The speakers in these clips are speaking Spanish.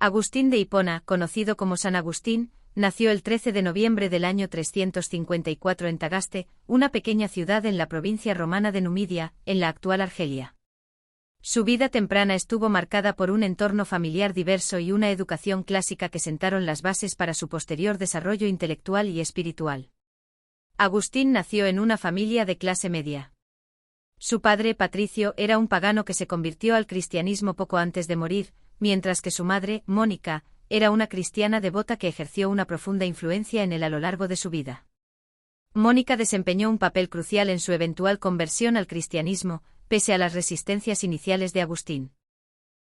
Agustín de Hipona, conocido como San Agustín, nació el 13 de noviembre del año 354 en Tagaste, una pequeña ciudad en la provincia romana de Numidia, en la actual Argelia. Su vida temprana estuvo marcada por un entorno familiar diverso y una educación clásica que sentaron las bases para su posterior desarrollo intelectual y espiritual. Agustín nació en una familia de clase media. Su padre, Patricio, era un pagano que se convirtió al cristianismo poco antes de morir, mientras que su madre, Mónica, era una cristiana devota que ejerció una profunda influencia en él a lo largo de su vida. Mónica desempeñó un papel crucial en su eventual conversión al cristianismo, pese a las resistencias iniciales de Agustín.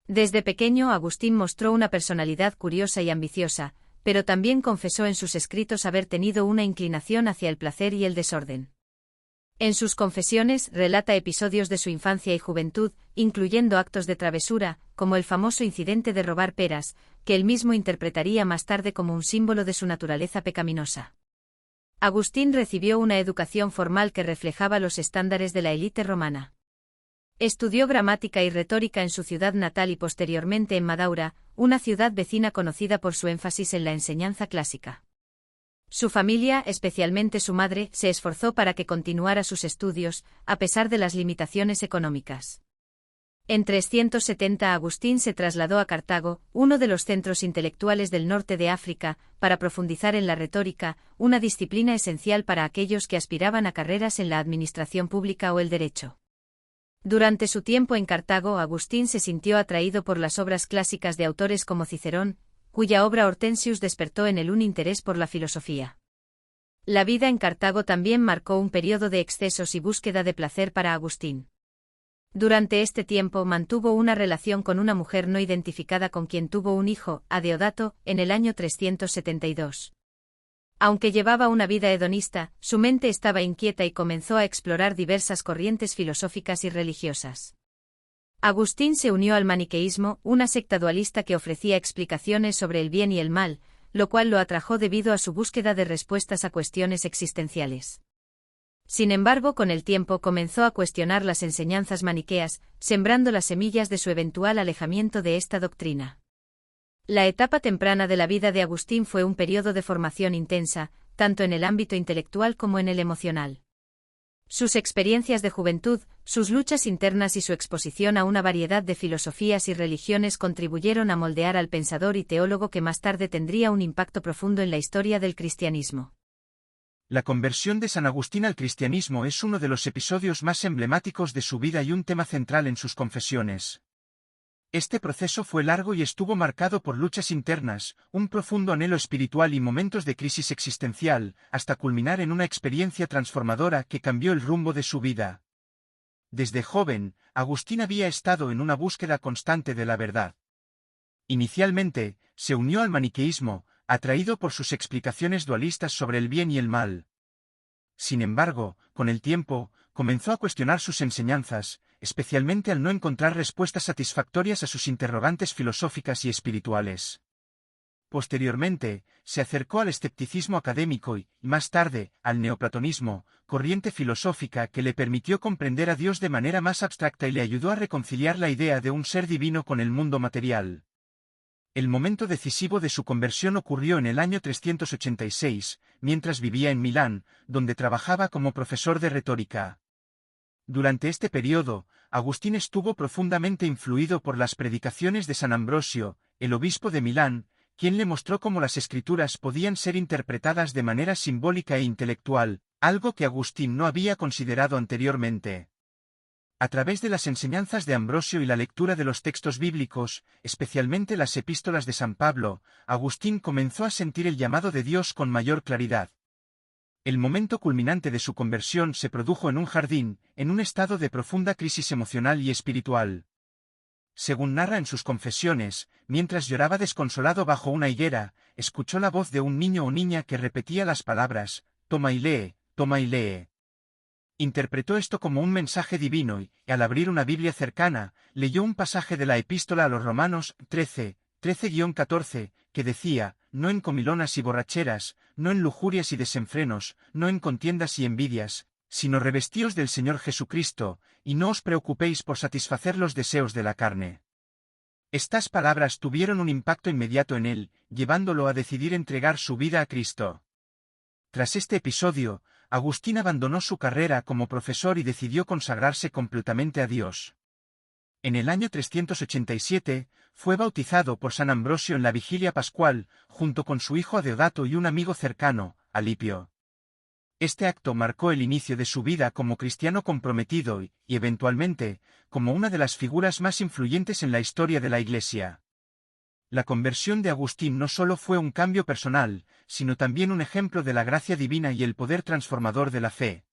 Desde pequeño, Agustín mostró una personalidad curiosa y ambiciosa, pero también confesó en sus escritos haber tenido una inclinación hacia el placer y el desorden. En sus confesiones relata episodios de su infancia y juventud, incluyendo actos de travesura, como el famoso incidente de robar peras, que él mismo interpretaría más tarde como un símbolo de su naturaleza pecaminosa. Agustín recibió una educación formal que reflejaba los estándares de la élite romana. Estudió gramática y retórica en su ciudad natal y posteriormente en Madaura, una ciudad vecina conocida por su énfasis en la enseñanza clásica. Su familia, especialmente su madre, se esforzó para que continuara sus estudios, a pesar de las limitaciones económicas. En 370 Agustín se trasladó a Cartago, uno de los centros intelectuales del norte de África, para profundizar en la retórica, una disciplina esencial para aquellos que aspiraban a carreras en la administración pública o el derecho. Durante su tiempo en Cartago, Agustín se sintió atraído por las obras clásicas de autores como Cicerón, cuya obra Hortensius despertó en él un interés por la filosofía. La vida en Cartago también marcó un periodo de excesos y búsqueda de placer para Agustín. Durante este tiempo mantuvo una relación con una mujer no identificada con quien tuvo un hijo, Adeodato, en el año 372. Aunque llevaba una vida hedonista, su mente estaba inquieta y comenzó a explorar diversas corrientes filosóficas y religiosas. Agustín se unió al maniqueísmo, una secta dualista que ofrecía explicaciones sobre el bien y el mal, lo cual lo atrajo debido a su búsqueda de respuestas a cuestiones existenciales. Sin embargo, con el tiempo comenzó a cuestionar las enseñanzas maniqueas, sembrando las semillas de su eventual alejamiento de esta doctrina. La etapa temprana de la vida de Agustín fue un periodo de formación intensa, tanto en el ámbito intelectual como en el emocional. Sus experiencias de juventud, sus luchas internas y su exposición a una variedad de filosofías y religiones contribuyeron a moldear al pensador y teólogo que más tarde tendría un impacto profundo en la historia del cristianismo. La conversión de San Agustín al cristianismo es uno de los episodios más emblemáticos de su vida y un tema central en sus confesiones. Este proceso fue largo y estuvo marcado por luchas internas, un profundo anhelo espiritual y momentos de crisis existencial, hasta culminar en una experiencia transformadora que cambió el rumbo de su vida. Desde joven, Agustín había estado en una búsqueda constante de la verdad. Inicialmente, se unió al maniqueísmo, atraído por sus explicaciones dualistas sobre el bien y el mal. Sin embargo, con el tiempo, comenzó a cuestionar sus enseñanzas, especialmente al no encontrar respuestas satisfactorias a sus interrogantes filosóficas y espirituales. Posteriormente, se acercó al escepticismo académico y, más tarde, al neoplatonismo, corriente filosófica que le permitió comprender a Dios de manera más abstracta y le ayudó a reconciliar la idea de un ser divino con el mundo material. El momento decisivo de su conversión ocurrió en el año 386, mientras vivía en Milán, donde trabajaba como profesor de retórica. Durante este periodo, Agustín estuvo profundamente influido por las predicaciones de San Ambrosio, el obispo de Milán, quien le mostró cómo las escrituras podían ser interpretadas de manera simbólica e intelectual, algo que Agustín no había considerado anteriormente. A través de las enseñanzas de Ambrosio y la lectura de los textos bíblicos, especialmente las epístolas de San Pablo, Agustín comenzó a sentir el llamado de Dios con mayor claridad. El momento culminante de su conversión se produjo en un jardín, en un estado de profunda crisis emocional y espiritual. Según narra en sus confesiones, mientras lloraba desconsolado bajo una higuera, escuchó la voz de un niño o niña que repetía las palabras, «Toma y lee, toma y lee». Interpretó esto como un mensaje divino y, al abrir una Biblia cercana, leyó un pasaje de la Epístola a los Romanos 13:14, que decía, «No en comilonas y borracheras, no en lujurias y desenfrenos, no en contiendas y envidias, sino revestíos del Señor Jesucristo, y no os preocupéis por satisfacer los deseos de la carne». Estas palabras tuvieron un impacto inmediato en él, llevándolo a decidir entregar su vida a Cristo. Tras este episodio, Agustín abandonó su carrera como profesor y decidió consagrarse completamente a Dios. En el año 387, fue bautizado por San Ambrosio en la vigilia pascual, junto con su hijo Adeodato y un amigo cercano, Alipio. Este acto marcó el inicio de su vida como cristiano comprometido y, eventualmente, como una de las figuras más influyentes en la historia de la Iglesia. La conversión de Agustín no solo fue un cambio personal, sino también un ejemplo de la gracia divina y el poder transformador de la fe.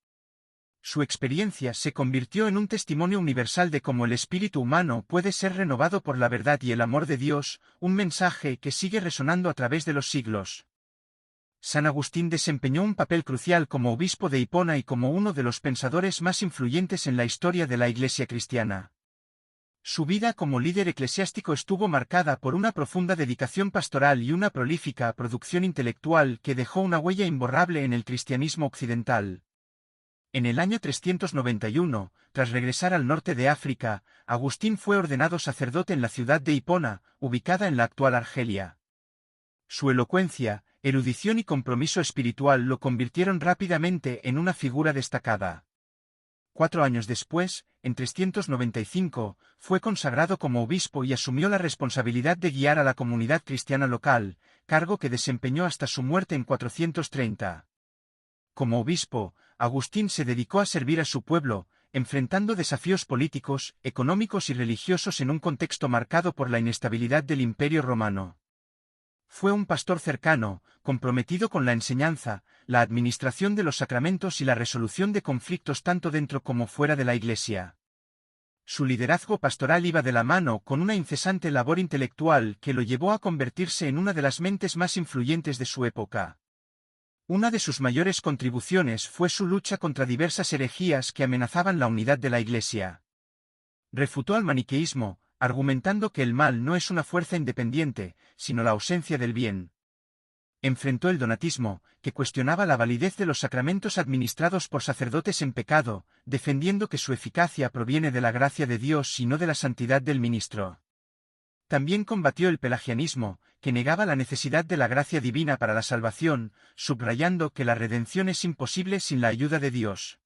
Su experiencia se convirtió en un testimonio universal de cómo el espíritu humano puede ser renovado por la verdad y el amor de Dios, un mensaje que sigue resonando a través de los siglos. San Agustín desempeñó un papel crucial como obispo de Hipona y como uno de los pensadores más influyentes en la historia de la Iglesia cristiana. Su vida como líder eclesiástico estuvo marcada por una profunda dedicación pastoral y una prolífica producción intelectual que dejó una huella imborrable en el cristianismo occidental. En el año 391, tras regresar al norte de África, Agustín fue ordenado sacerdote en la ciudad de Hipona, ubicada en la actual Argelia. Su elocuencia, erudición y compromiso espiritual lo convirtieron rápidamente en una figura destacada. 4 años después, en 395, fue consagrado como obispo y asumió la responsabilidad de guiar a la comunidad cristiana local, cargo que desempeñó hasta su muerte en 430. Como obispo, Agustín se dedicó a servir a su pueblo, enfrentando desafíos políticos, económicos y religiosos en un contexto marcado por la inestabilidad del Imperio romano. Fue un pastor cercano, comprometido con la enseñanza, la administración de los sacramentos y la resolución de conflictos tanto dentro como fuera de la Iglesia. Su liderazgo pastoral iba de la mano con una incesante labor intelectual que lo llevó a convertirse en una de las mentes más influyentes de su época. Una de sus mayores contribuciones fue su lucha contra diversas herejías que amenazaban la unidad de la Iglesia. Refutó al maniqueísmo, argumentando que el mal no es una fuerza independiente, sino la ausencia del bien. Enfrentó el donatismo, que cuestionaba la validez de los sacramentos administrados por sacerdotes en pecado, defendiendo que su eficacia proviene de la gracia de Dios y no de la santidad del ministro. También combatió el pelagianismo, que negaba la necesidad de la gracia divina para la salvación, subrayando que la redención es imposible sin la ayuda de Dios.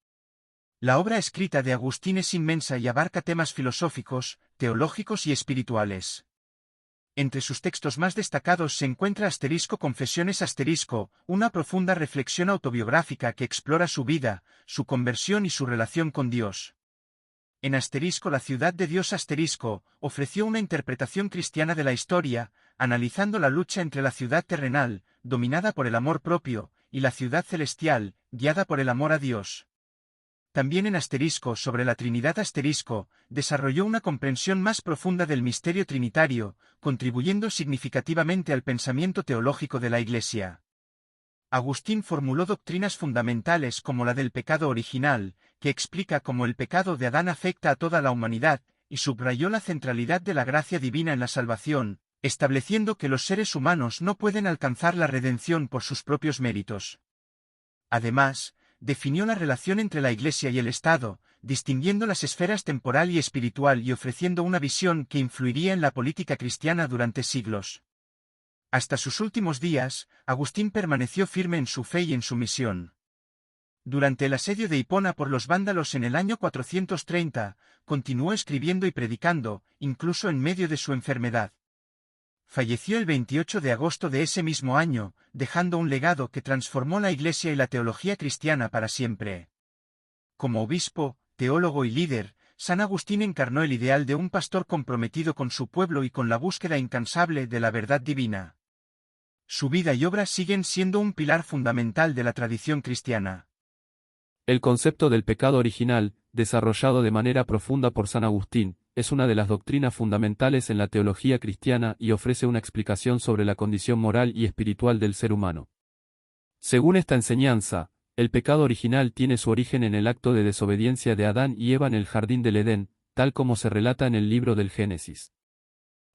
La obra escrita de Agustín es inmensa y abarca temas filosóficos, teológicos y espirituales. Entre sus textos más destacados se encuentra Confesiones una profunda reflexión autobiográfica que explora su vida, su conversión y su relación con Dios. En La ciudad de Dios ofreció una interpretación cristiana de la historia, analizando la lucha entre la ciudad terrenal, dominada por el amor propio, y la ciudad celestial, guiada por el amor a Dios. También en sobre la Trinidad desarrolló una comprensión más profunda del misterio trinitario, contribuyendo significativamente al pensamiento teológico de la Iglesia. Agustín formuló doctrinas fundamentales como la del pecado original, que explica cómo el pecado de Adán afecta a toda la humanidad, y subrayó la centralidad de la gracia divina en la salvación, estableciendo que los seres humanos no pueden alcanzar la redención por sus propios méritos. Además, definió la relación entre la Iglesia y el Estado, distinguiendo las esferas temporal y espiritual y ofreciendo una visión que influiría en la política cristiana durante siglos. Hasta sus últimos días, Agustín permaneció firme en su fe y en su misión. Durante el asedio de Hipona por los vándalos en el año 430, continuó escribiendo y predicando, incluso en medio de su enfermedad. Falleció el 28 de agosto de ese mismo año, dejando un legado que transformó la Iglesia y la teología cristiana para siempre. Como obispo, teólogo y líder, San Agustín encarnó el ideal de un pastor comprometido con su pueblo y con la búsqueda incansable de la verdad divina. Su vida y obra siguen siendo un pilar fundamental de la tradición cristiana. El concepto del pecado original, desarrollado de manera profunda por San Agustín, es una de las doctrinas fundamentales en la teología cristiana y ofrece una explicación sobre la condición moral y espiritual del ser humano. Según esta enseñanza, el pecado original tiene su origen en el acto de desobediencia de Adán y Eva en el jardín del Edén, tal como se relata en el libro del Génesis.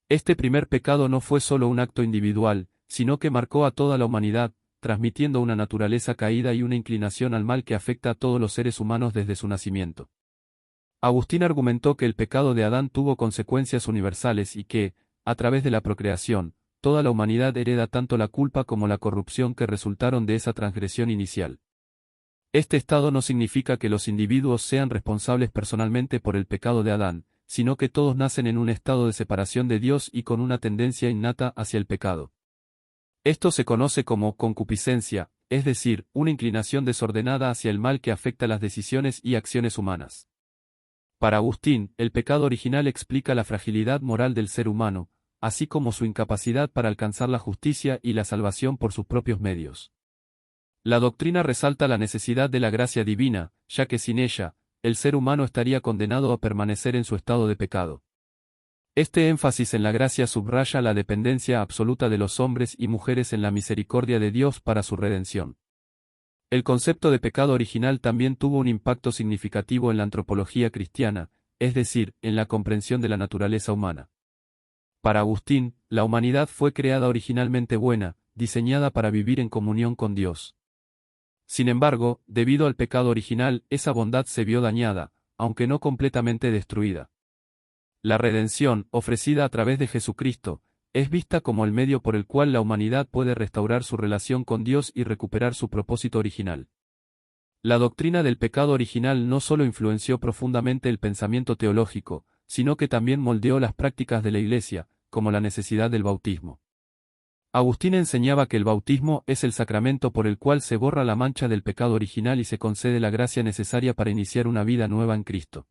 Este primer pecado no fue solo un acto individual, sino que marcó a toda la humanidad, transmitiendo una naturaleza caída y una inclinación al mal que afecta a todos los seres humanos desde su nacimiento. Agustín argumentó que el pecado de Adán tuvo consecuencias universales y que, a través de la procreación, toda la humanidad hereda tanto la culpa como la corrupción que resultaron de esa transgresión inicial. Este estado no significa que los individuos sean responsables personalmente por el pecado de Adán, sino que todos nacen en un estado de separación de Dios y con una tendencia innata hacia el pecado. Esto se conoce como concupiscencia, es decir, una inclinación desordenada hacia el mal que afecta las decisiones y acciones humanas. Para Agustín, el pecado original explica la fragilidad moral del ser humano, así como su incapacidad para alcanzar la justicia y la salvación por sus propios medios. La doctrina resalta la necesidad de la gracia divina, ya que sin ella, el ser humano estaría condenado a permanecer en su estado de pecado. Este énfasis en la gracia subraya la dependencia absoluta de los hombres y mujeres en la misericordia de Dios para su redención. El concepto de pecado original también tuvo un impacto significativo en la antropología cristiana, es decir, en la comprensión de la naturaleza humana. Para Agustín, la humanidad fue creada originalmente buena, diseñada para vivir en comunión con Dios. Sin embargo, debido al pecado original, esa bondad se vio dañada, aunque no completamente destruida. La redención, ofrecida a través de Jesucristo, es vista como el medio por el cual la humanidad puede restaurar su relación con Dios y recuperar su propósito original. La doctrina del pecado original no solo influenció profundamente el pensamiento teológico, sino que también moldeó las prácticas de la Iglesia, como la necesidad del bautismo. Agustín enseñaba que el bautismo es el sacramento por el cual se borra la mancha del pecado original y se concede la gracia necesaria para iniciar una vida nueva en Cristo.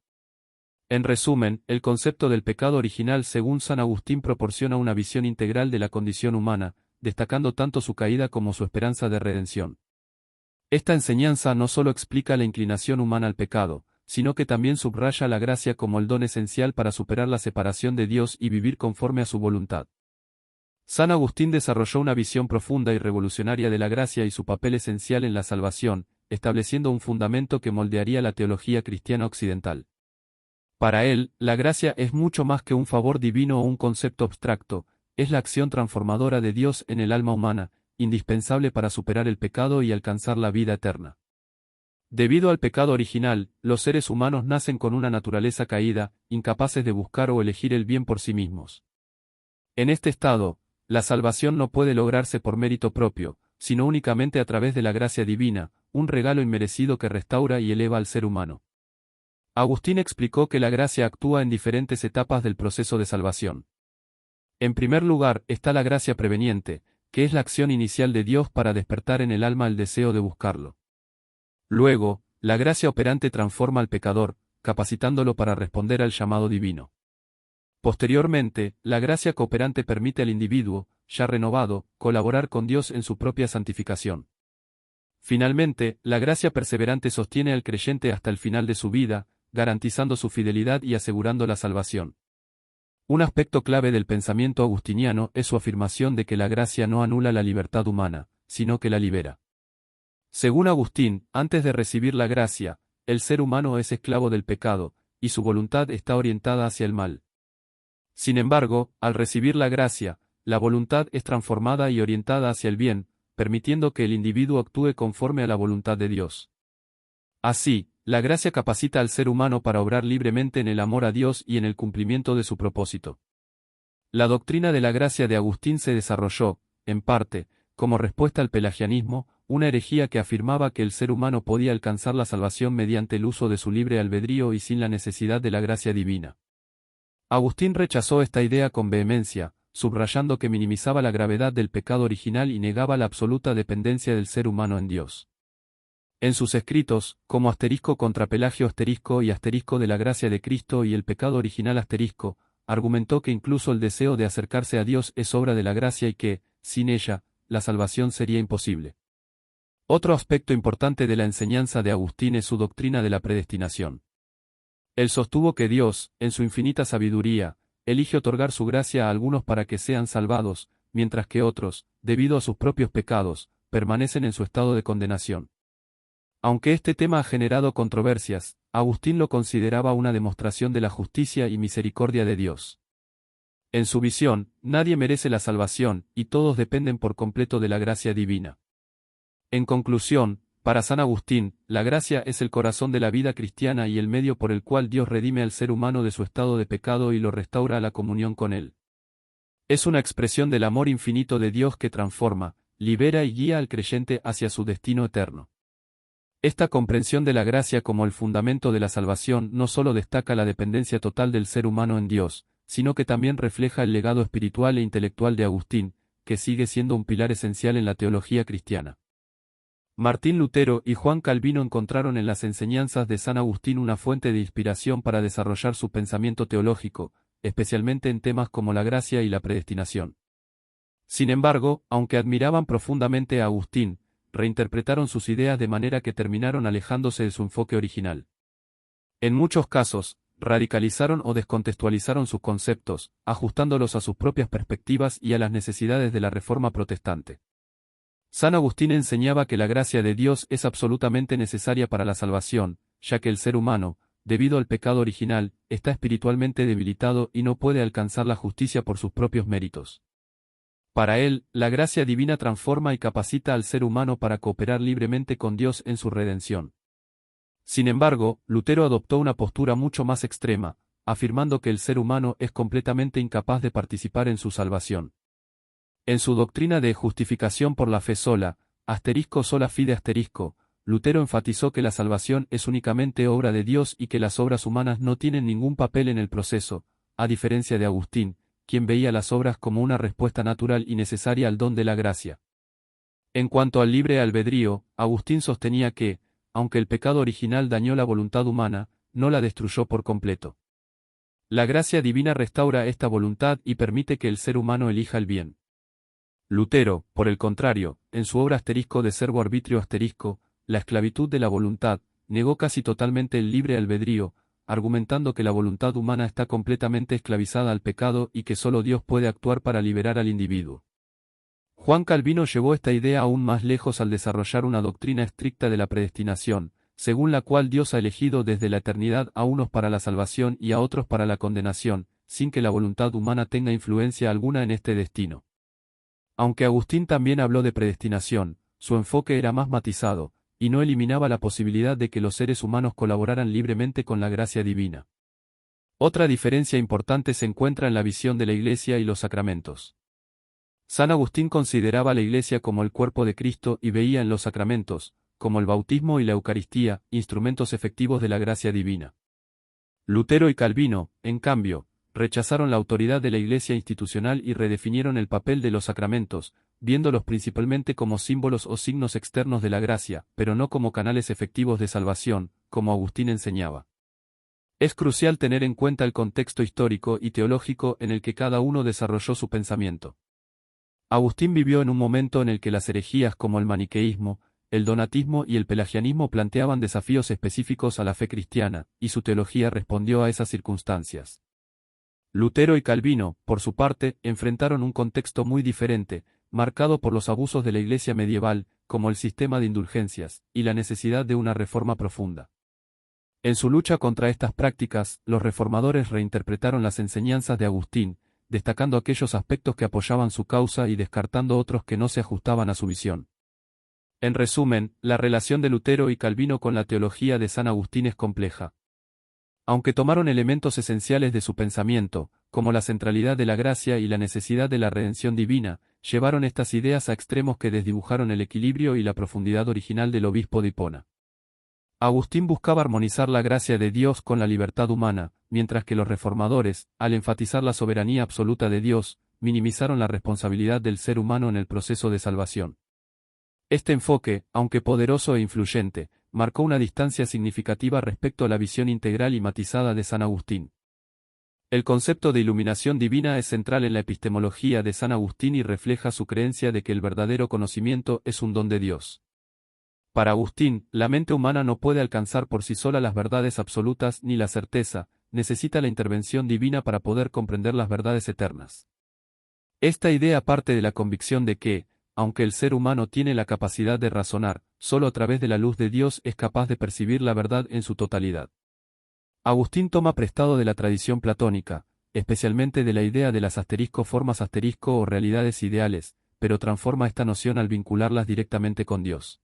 En resumen, el concepto del pecado original según San Agustín proporciona una visión integral de la condición humana, destacando tanto su caída como su esperanza de redención. Esta enseñanza no solo explica la inclinación humana al pecado, sino que también subraya la gracia como el don esencial para superar la separación de Dios y vivir conforme a su voluntad. San Agustín desarrolló una visión profunda y revolucionaria de la gracia y su papel esencial en la salvación, estableciendo un fundamento que moldearía la teología cristiana occidental. Para él, la gracia es mucho más que un favor divino o un concepto abstracto, es la acción transformadora de Dios en el alma humana, indispensable para superar el pecado y alcanzar la vida eterna. Debido al pecado original, los seres humanos nacen con una naturaleza caída, incapaces de buscar o elegir el bien por sí mismos. En este estado, la salvación no puede lograrse por mérito propio, sino únicamente a través de la gracia divina, un regalo inmerecido que restaura y eleva al ser humano. Agustín explicó que la gracia actúa en diferentes etapas del proceso de salvación. En primer lugar está la gracia preveniente, que es la acción inicial de Dios para despertar en el alma el deseo de buscarlo. Luego, la gracia operante transforma al pecador, capacitándolo para responder al llamado divino. Posteriormente, la gracia cooperante permite al individuo, ya renovado, colaborar con Dios en su propia santificación. Finalmente, la gracia perseverante sostiene al creyente hasta el final de su vida, garantizando su fidelidad y asegurando la salvación. Un aspecto clave del pensamiento agustiniano es su afirmación de que la gracia no anula la libertad humana, sino que la libera. Según Agustín, antes de recibir la gracia, el ser humano es esclavo del pecado, y su voluntad está orientada hacia el mal. Sin embargo, al recibir la gracia, la voluntad es transformada y orientada hacia el bien, permitiendo que el individuo actúe conforme a la voluntad de Dios. Así, la gracia capacita al ser humano para obrar libremente en el amor a Dios y en el cumplimiento de su propósito. La doctrina de la gracia de Agustín se desarrolló, en parte, como respuesta al pelagianismo, una herejía que afirmaba que el ser humano podía alcanzar la salvación mediante el uso de su libre albedrío y sin la necesidad de la gracia divina. Agustín rechazó esta idea con vehemencia, subrayando que minimizaba la gravedad del pecado original y negaba la absoluta dependencia del ser humano en Dios. En sus escritos, como asterisco contra Pelagio asterisco y asterisco de la gracia de Cristo y el pecado original asterisco, argumentó que incluso el deseo de acercarse a Dios es obra de la gracia y que, sin ella, la salvación sería imposible. Otro aspecto importante de la enseñanza de Agustín es su doctrina de la predestinación. Él sostuvo que Dios, en su infinita sabiduría, elige otorgar su gracia a algunos para que sean salvados, mientras que otros, debido a sus propios pecados, permanecen en su estado de condenación. Aunque este tema ha generado controversias, Agustín lo consideraba una demostración de la justicia y misericordia de Dios. En su visión, nadie merece la salvación, y todos dependen por completo de la gracia divina. En conclusión, para San Agustín, la gracia es el corazón de la vida cristiana y el medio por el cual Dios redime al ser humano de su estado de pecado y lo restaura a la comunión con él. Es una expresión del amor infinito de Dios que transforma, libera y guía al creyente hacia su destino eterno. Esta comprensión de la gracia como el fundamento de la salvación no solo destaca la dependencia total del ser humano en Dios, sino que también refleja el legado espiritual e intelectual de Agustín, que sigue siendo un pilar esencial en la teología cristiana. Martín Lutero y Juan Calvino encontraron en las enseñanzas de San Agustín una fuente de inspiración para desarrollar su pensamiento teológico, especialmente en temas como la gracia y la predestinación. Sin embargo, aunque admiraban profundamente a Agustín, reinterpretaron sus ideas de manera que terminaron alejándose de su enfoque original. En muchos casos, radicalizaron o descontextualizaron sus conceptos, ajustándolos a sus propias perspectivas y a las necesidades de la Reforma protestante. San Agustín enseñaba que la gracia de Dios es absolutamente necesaria para la salvación, ya que el ser humano, debido al pecado original, está espiritualmente debilitado y no puede alcanzar la justicia por sus propios méritos. Para él, la gracia divina transforma y capacita al ser humano para cooperar libremente con Dios en su redención. Sin embargo, Lutero adoptó una postura mucho más extrema, afirmando que el ser humano es completamente incapaz de participar en su salvación. En su doctrina de justificación por la fe sola, sola fide Lutero enfatizó que la salvación es únicamente obra de Dios y que las obras humanas no tienen ningún papel en el proceso, a diferencia de Agustín, quien veía las obras como una respuesta natural y necesaria al don de la gracia. En cuanto al libre albedrío, Agustín sostenía que, aunque el pecado original dañó la voluntad humana, no la destruyó por completo. La gracia divina restaura esta voluntad y permite que el ser humano elija el bien. Lutero, por el contrario, en su obra de servo arbitrio la esclavitud de la voluntad, negó casi totalmente el libre albedrío, argumentando que la voluntad humana está completamente esclavizada al pecado y que solo Dios puede actuar para liberar al individuo. Juan Calvino llevó esta idea aún más lejos al desarrollar una doctrina estricta de la predestinación, según la cual Dios ha elegido desde la eternidad a unos para la salvación y a otros para la condenación, sin que la voluntad humana tenga influencia alguna en este destino. Aunque Agustín también habló de predestinación, su enfoque era más matizado, y no eliminaba la posibilidad de que los seres humanos colaboraran libremente con la gracia divina. Otra diferencia importante se encuentra en la visión de la Iglesia y los sacramentos. San Agustín consideraba la Iglesia como el cuerpo de Cristo y veía en los sacramentos, como el bautismo y la Eucaristía, instrumentos efectivos de la gracia divina. Lutero y Calvino, en cambio, rechazaron la autoridad de la Iglesia institucional y redefinieron el papel de los sacramentos, viéndolos principalmente como símbolos o signos externos de la gracia, pero no como canales efectivos de salvación, como Agustín enseñaba. Es crucial tener en cuenta el contexto histórico y teológico en el que cada uno desarrolló su pensamiento. Agustín vivió en un momento en el que las herejías como el maniqueísmo, el donatismo y el pelagianismo planteaban desafíos específicos a la fe cristiana, y su teología respondió a esas circunstancias. Lutero y Calvino, por su parte, enfrentaron un contexto muy diferente, marcado por los abusos de la Iglesia medieval, como el sistema de indulgencias, y la necesidad de una reforma profunda. En su lucha contra estas prácticas, los reformadores reinterpretaron las enseñanzas de Agustín, destacando aquellos aspectos que apoyaban su causa y descartando otros que no se ajustaban a su visión. En resumen, la relación de Lutero y Calvino con la teología de San Agustín es compleja. Aunque tomaron elementos esenciales de su pensamiento, como la centralidad de la gracia y la necesidad de la redención divina, llevaron estas ideas a extremos que desdibujaron el equilibrio y la profundidad original del obispo de Hipona. Agustín buscaba armonizar la gracia de Dios con la libertad humana, mientras que los reformadores, al enfatizar la soberanía absoluta de Dios, minimizaron la responsabilidad del ser humano en el proceso de salvación. Este enfoque, aunque poderoso e influyente, marcó una distancia significativa respecto a la visión integral y matizada de San Agustín. El concepto de iluminación divina es central en la epistemología de San Agustín y refleja su creencia de que el verdadero conocimiento es un don de Dios. Para Agustín, la mente humana no puede alcanzar por sí sola las verdades absolutas ni la certeza, necesita la intervención divina para poder comprender las verdades eternas. Esta idea parte de la convicción de que, aunque el ser humano tiene la capacidad de razonar, solo a través de la luz de Dios es capaz de percibir la verdad en su totalidad. Agustín toma prestado de la tradición platónica, especialmente de la idea de las formas o realidades ideales, pero transforma esta noción al vincularlas directamente con Dios.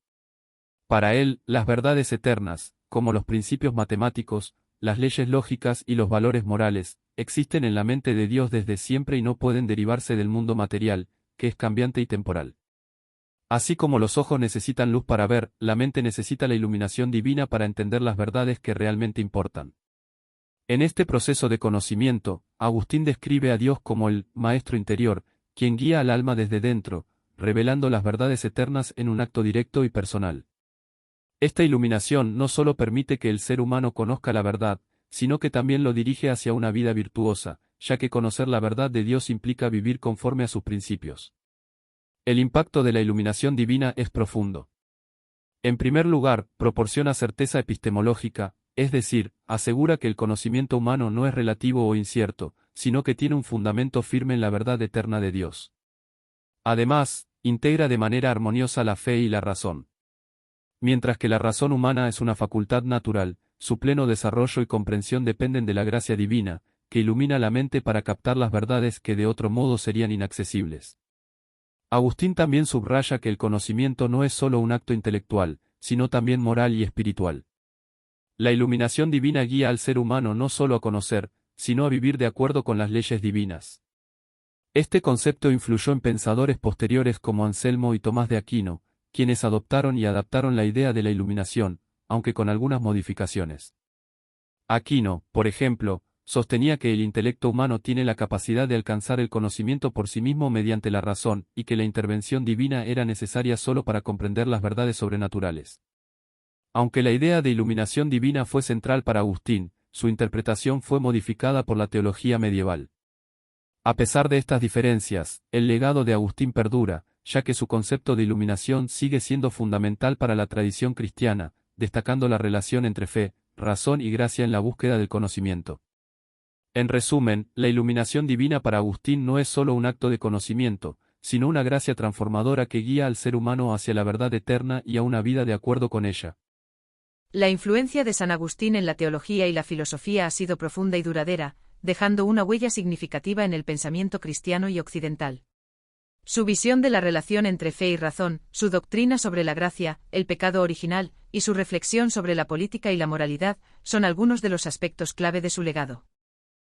Para él, las verdades eternas, como los principios matemáticos, las leyes lógicas y los valores morales, existen en la mente de Dios desde siempre y no pueden derivarse del mundo material, que es cambiante y temporal. Así como los ojos necesitan luz para ver, la mente necesita la iluminación divina para entender las verdades que realmente importan. En este proceso de conocimiento, Agustín describe a Dios como el Maestro interior, quien guía al alma desde dentro, revelando las verdades eternas en un acto directo y personal. Esta iluminación no solo permite que el ser humano conozca la verdad, sino que también lo dirige hacia una vida virtuosa, ya que conocer la verdad de Dios implica vivir conforme a sus principios. El impacto de la iluminación divina es profundo. En primer lugar, proporciona certeza epistemológica, es decir, asegura que el conocimiento humano no es relativo o incierto, sino que tiene un fundamento firme en la verdad eterna de Dios. Además, integra de manera armoniosa la fe y la razón. Mientras que la razón humana es una facultad natural, su pleno desarrollo y comprensión dependen de la gracia divina, que ilumina la mente para captar las verdades que de otro modo serían inaccesibles. Agustín también subraya que el conocimiento no es solo un acto intelectual, sino también moral y espiritual. La iluminación divina guía al ser humano no solo a conocer, sino a vivir de acuerdo con las leyes divinas. Este concepto influyó en pensadores posteriores como Anselmo y Tomás de Aquino, quienes adoptaron y adaptaron la idea de la iluminación, aunque con algunas modificaciones. Aquino, por ejemplo, sostenía que el intelecto humano tiene la capacidad de alcanzar el conocimiento por sí mismo mediante la razón, y que la intervención divina era necesaria solo para comprender las verdades sobrenaturales. Aunque la idea de iluminación divina fue central para Agustín, su interpretación fue modificada por la teología medieval. A pesar de estas diferencias, el legado de Agustín perdura, ya que su concepto de iluminación sigue siendo fundamental para la tradición cristiana, destacando la relación entre fe, razón y gracia en la búsqueda del conocimiento. En resumen, la iluminación divina para Agustín no es solo un acto de conocimiento, sino una gracia transformadora que guía al ser humano hacia la verdad eterna y a una vida de acuerdo con ella. La influencia de San Agustín en la teología y la filosofía ha sido profunda y duradera, dejando una huella significativa en el pensamiento cristiano y occidental. Su visión de la relación entre fe y razón, su doctrina sobre la gracia, el pecado original, y su reflexión sobre la política y la moralidad, son algunos de los aspectos clave de su legado.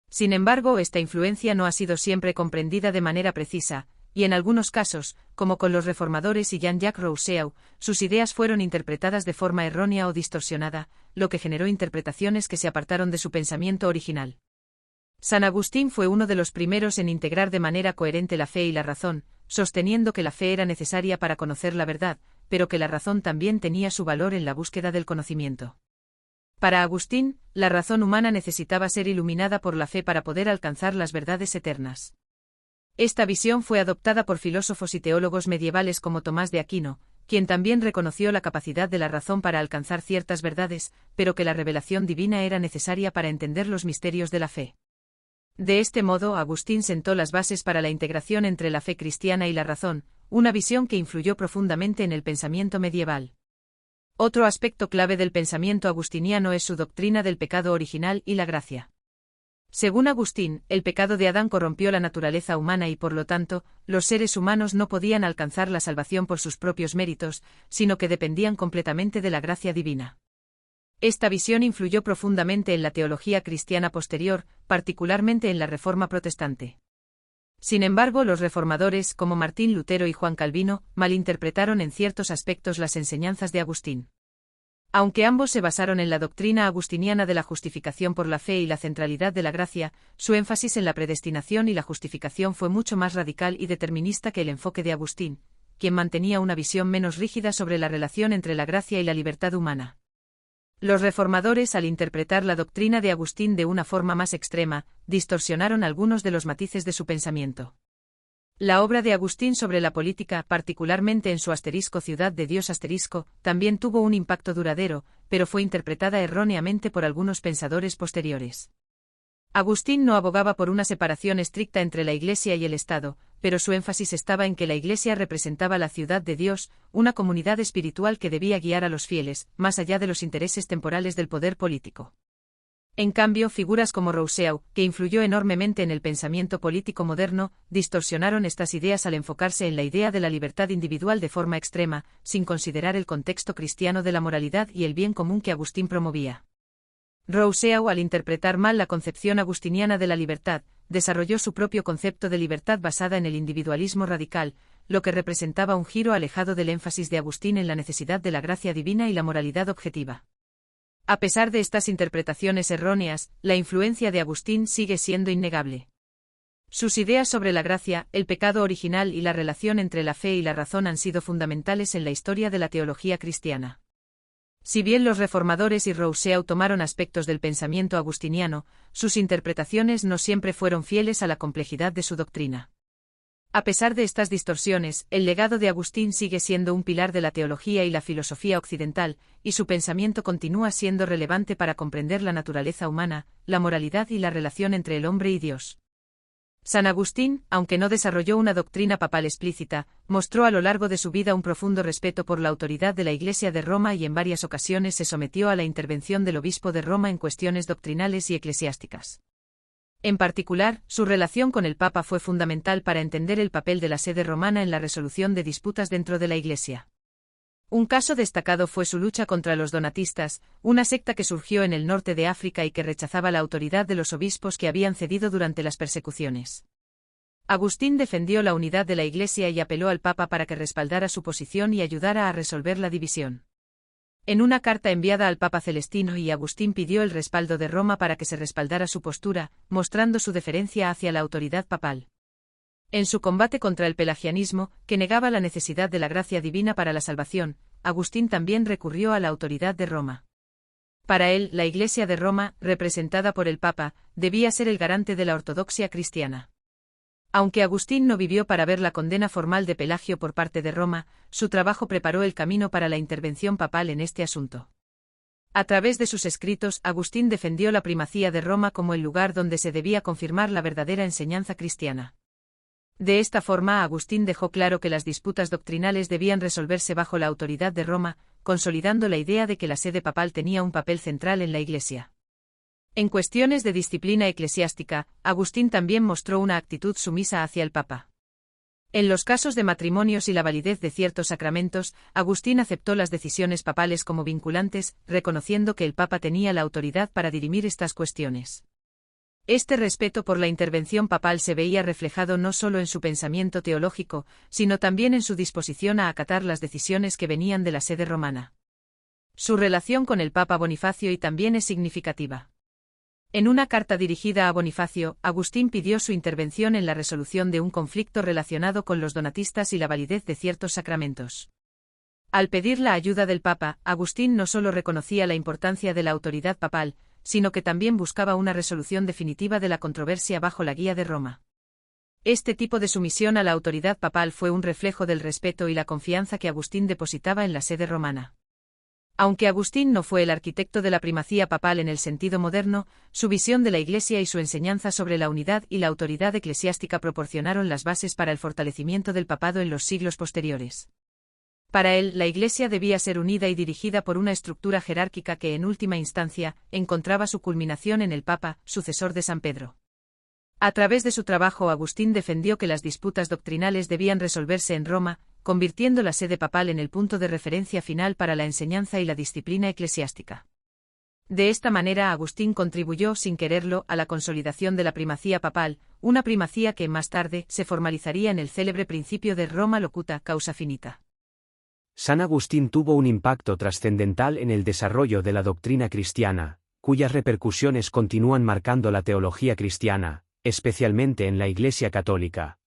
Sin embargo, esta influencia no ha sido siempre comprendida de manera precisa, y en algunos casos, como con los reformadores y Jean-Jacques Rousseau, sus ideas fueron interpretadas de forma errónea o distorsionada, lo que generó interpretaciones que se apartaron de su pensamiento original. San Agustín fue uno de los primeros en integrar de manera coherente la fe y la razón, sosteniendo que la fe era necesaria para conocer la verdad, pero que la razón también tenía su valor en la búsqueda del conocimiento. Para Agustín, la razón humana necesitaba ser iluminada por la fe para poder alcanzar las verdades eternas. Esta visión fue adoptada por filósofos y teólogos medievales como Tomás de Aquino, quien también reconoció la capacidad de la razón para alcanzar ciertas verdades, pero que la revelación divina era necesaria para entender los misterios de la fe. De este modo, Agustín sentó las bases para la integración entre la fe cristiana y la razón, una visión que influyó profundamente en el pensamiento medieval. Otro aspecto clave del pensamiento agustiniano es su doctrina del pecado original y la gracia. Según Agustín, el pecado de Adán corrompió la naturaleza humana y por lo tanto, los seres humanos no podían alcanzar la salvación por sus propios méritos, sino que dependían completamente de la gracia divina. Esta visión influyó profundamente en la teología cristiana posterior, particularmente en la Reforma protestante. Sin embargo, los reformadores, como Martín Lutero y Juan Calvino, malinterpretaron en ciertos aspectos las enseñanzas de Agustín. Aunque ambos se basaron en la doctrina agustiniana de la justificación por la fe y la centralidad de la gracia, su énfasis en la predestinación y la justificación fue mucho más radical y determinista que el enfoque de Agustín, quien mantenía una visión menos rígida sobre la relación entre la gracia y la libertad humana. Los reformadores, al interpretar la doctrina de Agustín de una forma más extrema, distorsionaron algunos de los matices de su pensamiento. La obra de Agustín sobre la política, particularmente en su Ciudad de Dios también tuvo un impacto duradero, pero fue interpretada erróneamente por algunos pensadores posteriores. Agustín no abogaba por una separación estricta entre la Iglesia y el Estado, pero su énfasis estaba en que la Iglesia representaba la ciudad de Dios, una comunidad espiritual que debía guiar a los fieles, más allá de los intereses temporales del poder político. En cambio, figuras como Rousseau, que influyó enormemente en el pensamiento político moderno, distorsionaron estas ideas al enfocarse en la idea de la libertad individual de forma extrema, sin considerar el contexto cristiano de la moralidad y el bien común que Agustín promovía. Rousseau, al interpretar mal la concepción agustiniana de la libertad, desarrolló su propio concepto de libertad basada en el individualismo radical, lo que representaba un giro alejado del énfasis de Agustín en la necesidad de la gracia divina y la moralidad objetiva. A pesar de estas interpretaciones erróneas, la influencia de Agustín sigue siendo innegable. Sus ideas sobre la gracia, el pecado original y la relación entre la fe y la razón han sido fundamentales en la historia de la teología cristiana. Si bien los reformadores y Rousseau tomaron aspectos del pensamiento agustiniano, sus interpretaciones no siempre fueron fieles a la complejidad de su doctrina. A pesar de estas distorsiones, el legado de Agustín sigue siendo un pilar de la teología y la filosofía occidental, y su pensamiento continúa siendo relevante para comprender la naturaleza humana, la moralidad y la relación entre el hombre y Dios. San Agustín, aunque no desarrolló una doctrina papal explícita, mostró a lo largo de su vida un profundo respeto por la autoridad de la Iglesia de Roma y en varias ocasiones se sometió a la intervención del obispo de Roma en cuestiones doctrinales y eclesiásticas. En particular, su relación con el Papa fue fundamental para entender el papel de la sede romana en la resolución de disputas dentro de la Iglesia. Un caso destacado fue su lucha contra los donatistas, una secta que surgió en el norte de África y que rechazaba la autoridad de los obispos que habían cedido durante las persecuciones. Agustín defendió la unidad de la Iglesia y apeló al Papa para que respaldara su posición y ayudara a resolver la división. En una carta enviada al Papa Celestino y Agustín pidió el respaldo de Roma para que se respaldara su postura, mostrando su deferencia hacia la autoridad papal. En su combate contra el pelagianismo, que negaba la necesidad de la gracia divina para la salvación, Agustín también recurrió a la autoridad de Roma. Para él, la Iglesia de Roma, representada por el Papa, debía ser el garante de la ortodoxia cristiana. Aunque Agustín no vivió para ver la condena formal de Pelagio por parte de Roma, su trabajo preparó el camino para la intervención papal en este asunto. A través de sus escritos, Agustín defendió la primacía de Roma como el lugar donde se debía confirmar la verdadera enseñanza cristiana. De esta forma, Agustín dejó claro que las disputas doctrinales debían resolverse bajo la autoridad de Roma, consolidando la idea de que la sede papal tenía un papel central en la Iglesia. En cuestiones de disciplina eclesiástica, Agustín también mostró una actitud sumisa hacia el Papa. En los casos de matrimonios y la validez de ciertos sacramentos, Agustín aceptó las decisiones papales como vinculantes, reconociendo que el Papa tenía la autoridad para dirimir estas cuestiones. Este respeto por la intervención papal se veía reflejado no solo en su pensamiento teológico, sino también en su disposición a acatar las decisiones que venían de la sede romana. Su relación con el Papa Bonifacio y también es significativa. En una carta dirigida a Bonifacio, Agustín pidió su intervención en la resolución de un conflicto relacionado con los donatistas y la validez de ciertos sacramentos. Al pedir la ayuda del Papa, Agustín no solo reconocía la importancia de la autoridad papal, sino que también buscaba una resolución definitiva de la controversia bajo la guía de Roma. Este tipo de sumisión a la autoridad papal fue un reflejo del respeto y la confianza que Agustín depositaba en la sede romana. Aunque Agustín no fue el arquitecto de la primacía papal en el sentido moderno, su visión de la Iglesia y su enseñanza sobre la unidad y la autoridad eclesiástica proporcionaron las bases para el fortalecimiento del papado en los siglos posteriores. Para él, la Iglesia debía ser unida y dirigida por una estructura jerárquica que, en última instancia, encontraba su culminación en el Papa, sucesor de San Pedro. A través de su trabajo, Agustín defendió que las disputas doctrinales debían resolverse en Roma, convirtiendo la sede papal en el punto de referencia final para la enseñanza y la disciplina eclesiástica. De esta manera, Agustín contribuyó, sin quererlo, a la consolidación de la primacía papal, una primacía que, más tarde, se formalizaría en el célebre principio de Roma locuta causa finita. San Agustín tuvo un impacto trascendental en el desarrollo de la doctrina cristiana, cuyas repercusiones continúan marcando la teología cristiana, especialmente en la Iglesia católica.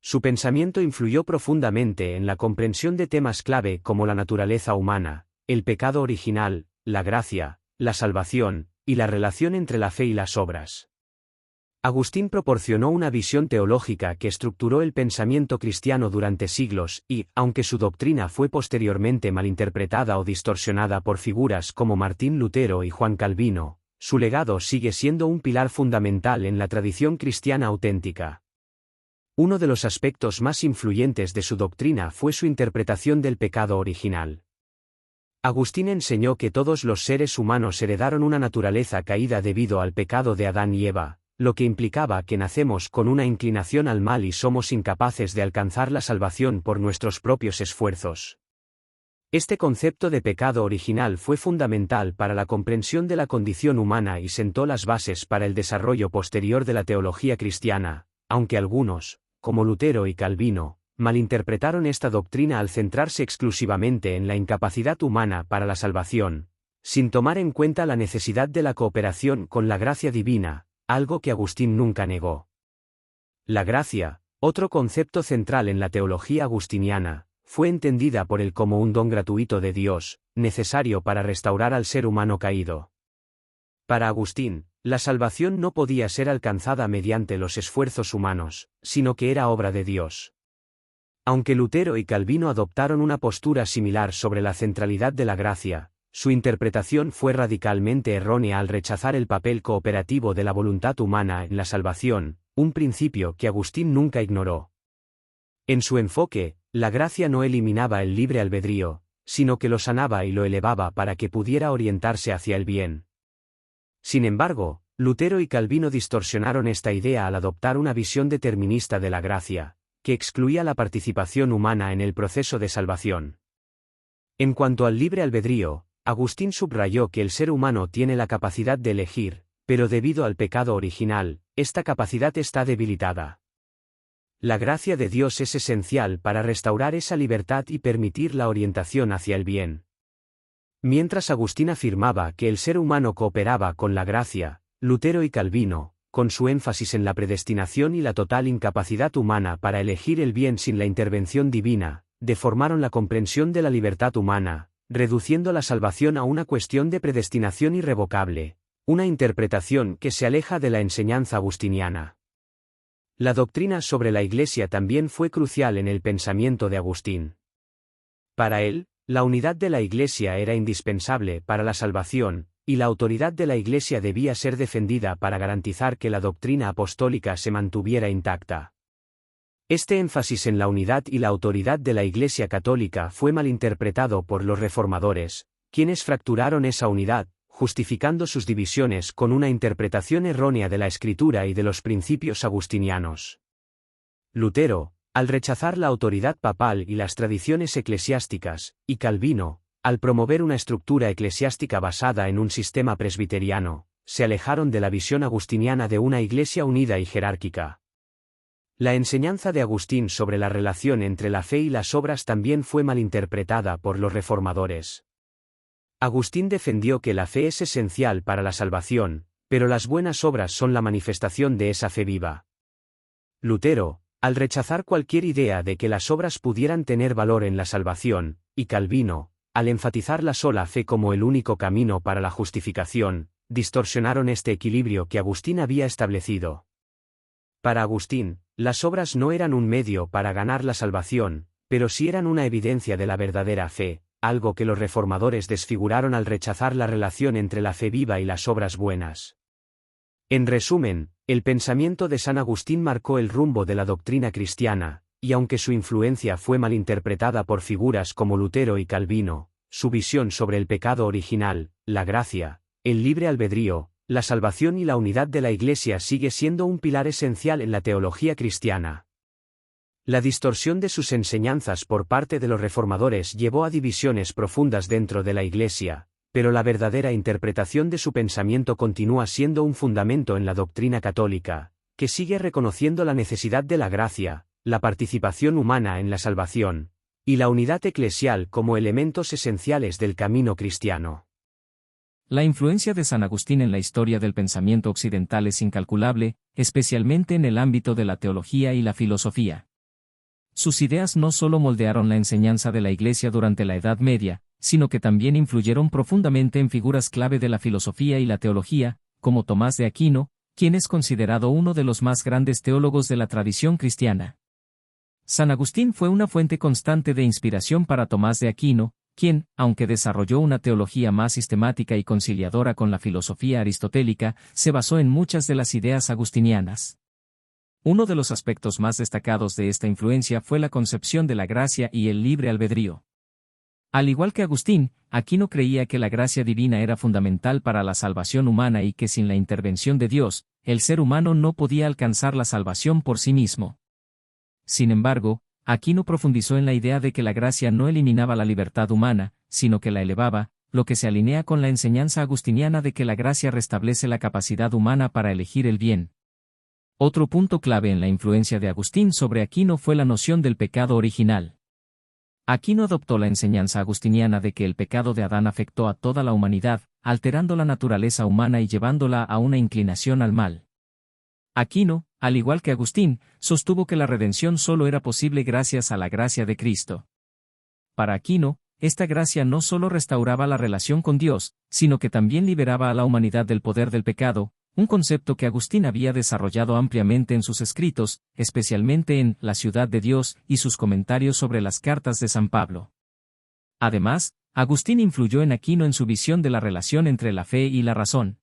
Su pensamiento influyó profundamente en la comprensión de temas clave como la naturaleza humana, el pecado original, la gracia, la salvación, y la relación entre la fe y las obras. Agustín proporcionó una visión teológica que estructuró el pensamiento cristiano durante siglos y, aunque su doctrina fue posteriormente malinterpretada o distorsionada por figuras como Martín Lutero y Juan Calvino, su legado sigue siendo un pilar fundamental en la tradición cristiana auténtica. Uno de los aspectos más influyentes de su doctrina fue su interpretación del pecado original. Agustín enseñó que todos los seres humanos heredaron una naturaleza caída debido al pecado de Adán y Eva, lo que implicaba que nacemos con una inclinación al mal y somos incapaces de alcanzar la salvación por nuestros propios esfuerzos. Este concepto de pecado original fue fundamental para la comprensión de la condición humana y sentó las bases para el desarrollo posterior de la teología cristiana, aunque algunos, como Lutero y Calvino, malinterpretaron esta doctrina al centrarse exclusivamente en la incapacidad humana para la salvación, sin tomar en cuenta la necesidad de la cooperación con la gracia divina, algo que Agustín nunca negó. La gracia, otro concepto central en la teología agustiniana, fue entendida por él como un don gratuito de Dios, necesario para restaurar al ser humano caído. Para Agustín, la salvación no podía ser alcanzada mediante los esfuerzos humanos, sino que era obra de Dios. Aunque Lutero y Calvino adoptaron una postura similar sobre la centralidad de la gracia, su interpretación fue radicalmente errónea al rechazar el papel cooperativo de la voluntad humana en la salvación, un principio que Agustín nunca ignoró. En su enfoque, la gracia no eliminaba el libre albedrío, sino que lo sanaba y lo elevaba para que pudiera orientarse hacia el bien. Sin embargo, Lutero y Calvino distorsionaron esta idea al adoptar una visión determinista de la gracia, que excluía la participación humana en el proceso de salvación. En cuanto al libre albedrío, Agustín subrayó que el ser humano tiene la capacidad de elegir, pero debido al pecado original, esta capacidad está debilitada. La gracia de Dios es esencial para restaurar esa libertad y permitir la orientación hacia el bien. Mientras Agustín afirmaba que el ser humano cooperaba con la gracia, Lutero y Calvino, con su énfasis en la predestinación y la total incapacidad humana para elegir el bien sin la intervención divina, deformaron la comprensión de la libertad humana, reduciendo la salvación a una cuestión de predestinación irrevocable, una interpretación que se aleja de la enseñanza agustiniana. La doctrina sobre la Iglesia también fue crucial en el pensamiento de Agustín. Para él, la unidad de la Iglesia era indispensable para la salvación, y la autoridad de la Iglesia debía ser defendida para garantizar que la doctrina apostólica se mantuviera intacta. Este énfasis en la unidad y la autoridad de la Iglesia católica fue malinterpretado por los reformadores, quienes fracturaron esa unidad, justificando sus divisiones con una interpretación errónea de la Escritura y de los principios agustinianos. Lutero, al rechazar la autoridad papal y las tradiciones eclesiásticas, y Calvino, al promover una estructura eclesiástica basada en un sistema presbiteriano, se alejaron de la visión agustiniana de una Iglesia unida y jerárquica. La enseñanza de Agustín sobre la relación entre la fe y las obras también fue malinterpretada por los reformadores. Agustín defendió que la fe es esencial para la salvación, pero las buenas obras son la manifestación de esa fe viva. Lutero, al rechazar cualquier idea de que las obras pudieran tener valor en la salvación, y Calvino, al enfatizar la sola fe como el único camino para la justificación, distorsionaron este equilibrio que Agustín había establecido. Para Agustín, las obras no eran un medio para ganar la salvación, pero sí eran una evidencia de la verdadera fe, algo que los reformadores desfiguraron al rechazar la relación entre la fe viva y las obras buenas. En resumen, el pensamiento de San Agustín marcó el rumbo de la doctrina cristiana, y aunque su influencia fue malinterpretada por figuras como Lutero y Calvino, su visión sobre el pecado original, la gracia, el libre albedrío, la salvación y la unidad de la Iglesia sigue siendo un pilar esencial en la teología cristiana. La distorsión de sus enseñanzas por parte de los reformadores llevó a divisiones profundas dentro de la Iglesia, pero la verdadera interpretación de su pensamiento continúa siendo un fundamento en la doctrina católica, que sigue reconociendo la necesidad de la gracia, la participación humana en la salvación, y la unidad eclesial como elementos esenciales del camino cristiano. La influencia de San Agustín en la historia del pensamiento occidental es incalculable, especialmente en el ámbito de la teología y la filosofía. Sus ideas no solo moldearon la enseñanza de la Iglesia durante la Edad Media, sino que también influyeron profundamente en figuras clave de la filosofía y la teología, como Tomás de Aquino, quien es considerado uno de los más grandes teólogos de la tradición cristiana. San Agustín fue una fuente constante de inspiración para Tomás de Aquino, quien, aunque desarrolló una teología más sistemática y conciliadora con la filosofía aristotélica, se basó en muchas de las ideas agustinianas. Uno de los aspectos más destacados de esta influencia fue la concepción de la gracia y el libre albedrío. Al igual que Agustín, Aquino creía que la gracia divina era fundamental para la salvación humana y que sin la intervención de Dios, el ser humano no podía alcanzar la salvación por sí mismo. Sin embargo, Aquino profundizó en la idea de que la gracia no eliminaba la libertad humana, sino que la elevaba, lo que se alinea con la enseñanza agustiniana de que la gracia restablece la capacidad humana para elegir el bien. Otro punto clave en la influencia de Agustín sobre Aquino fue la noción del pecado original. Aquino adoptó la enseñanza agustiniana de que el pecado de Adán afectó a toda la humanidad, alterando la naturaleza humana y llevándola a una inclinación al mal. Aquino, al igual que Agustín, sostuvo que la redención solo era posible gracias a la gracia de Cristo. Para Aquino, esta gracia no solo restauraba la relación con Dios, sino que también liberaba a la humanidad del poder del pecado, un concepto que Agustín había desarrollado ampliamente en sus escritos, especialmente en La ciudad de Dios y sus comentarios sobre las cartas de San Pablo. Además, Agustín influyó en Aquino en su visión de la relación entre la fe y la razón.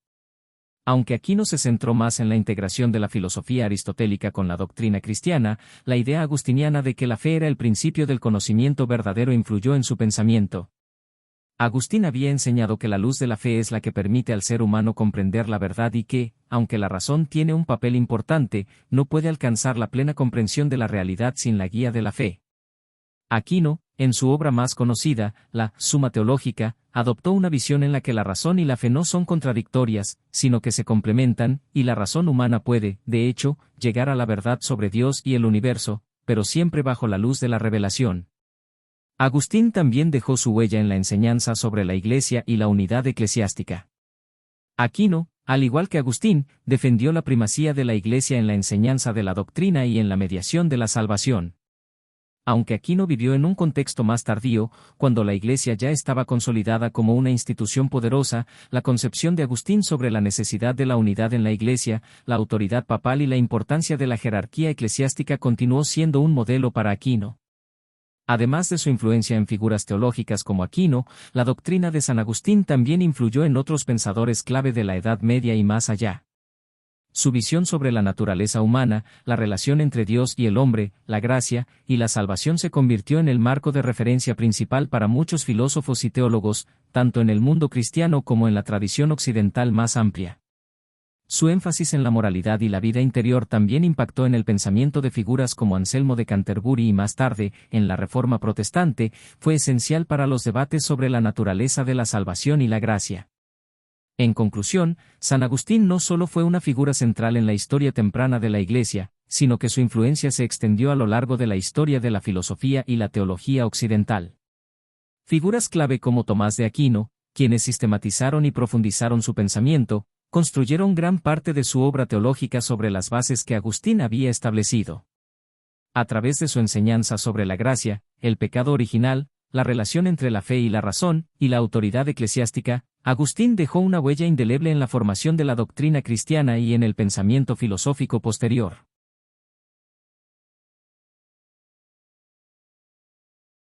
Aunque Aquino se centró más en la integración de la filosofía aristotélica con la doctrina cristiana, la idea agustiniana de que la fe era el principio del conocimiento verdadero influyó en su pensamiento. Agustín había enseñado que la luz de la fe es la que permite al ser humano comprender la verdad y que, aunque la razón tiene un papel importante, no puede alcanzar la plena comprensión de la realidad sin la guía de la fe. Aquino, en su obra más conocida, la Suma Teológica, adoptó una visión en la que la razón y la fe no son contradictorias, sino que se complementan, y la razón humana puede, de hecho, llegar a la verdad sobre Dios y el universo, pero siempre bajo la luz de la revelación. Agustín también dejó su huella en la enseñanza sobre la Iglesia y la unidad eclesiástica. Aquino, al igual que Agustín, defendió la primacía de la Iglesia en la enseñanza de la doctrina y en la mediación de la salvación. Aunque Aquino vivió en un contexto más tardío, cuando la Iglesia ya estaba consolidada como una institución poderosa, la concepción de Agustín sobre la necesidad de la unidad en la Iglesia, la autoridad papal y la importancia de la jerarquía eclesiástica continuó siendo un modelo para Aquino. Además de su influencia en figuras teológicas como Aquino, la doctrina de San Agustín también influyó en otros pensadores clave de la Edad Media y más allá. Su visión sobre la naturaleza humana, la relación entre Dios y el hombre, la gracia y la salvación se convirtió en el marco de referencia principal para muchos filósofos y teólogos, tanto en el mundo cristiano como en la tradición occidental más amplia. Su énfasis en la moralidad y la vida interior también impactó en el pensamiento de figuras como Anselmo de Canterbury y más tarde, en la Reforma Protestante, fue esencial para los debates sobre la naturaleza de la salvación y la gracia. En conclusión, San Agustín no solo fue una figura central en la historia temprana de la Iglesia, sino que su influencia se extendió a lo largo de la historia de la filosofía y la teología occidental. Figuras clave como Tomás de Aquino, quienes sistematizaron y profundizaron su pensamiento, construyeron gran parte de su obra teológica sobre las bases que Agustín había establecido. A través de su enseñanza sobre la gracia, el pecado original, la relación entre la fe y la razón, y la autoridad eclesiástica, Agustín dejó una huella indeleble en la formación de la doctrina cristiana y en el pensamiento filosófico posterior.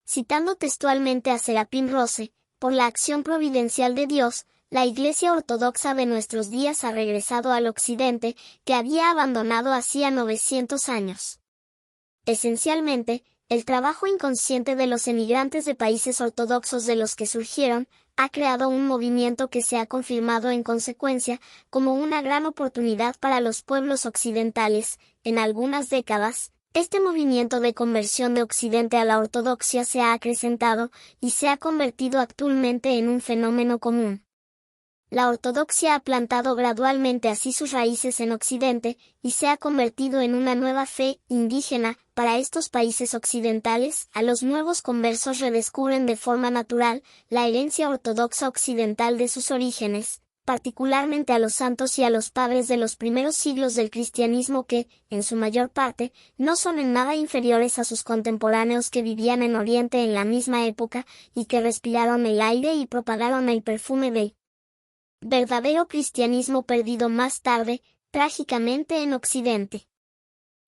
Citando textualmente a Serapín Rose, por la acción providencial de Dios, la Iglesia Ortodoxa de nuestros días ha regresado al Occidente, que había abandonado hacía 900 años. Esencialmente, el trabajo inconsciente de los emigrantes de países ortodoxos de los que surgieron, ha creado un movimiento que se ha confirmado en consecuencia, como una gran oportunidad para los pueblos occidentales. En algunas décadas, este movimiento de conversión de Occidente a la ortodoxia se ha acrecentado, y se ha convertido actualmente en un fenómeno común. La ortodoxia ha plantado gradualmente así sus raíces en Occidente, y se ha convertido en una nueva fe indígena. Para estos países occidentales, a los nuevos conversos redescubren de forma natural la herencia ortodoxa occidental de sus orígenes, particularmente a los santos y a los padres de los primeros siglos del cristianismo que, en su mayor parte, no son en nada inferiores a sus contemporáneos que vivían en Oriente en la misma época, y que respiraron el aire y propagaron el perfume del verdadero cristianismo perdido más tarde, trágicamente en Occidente.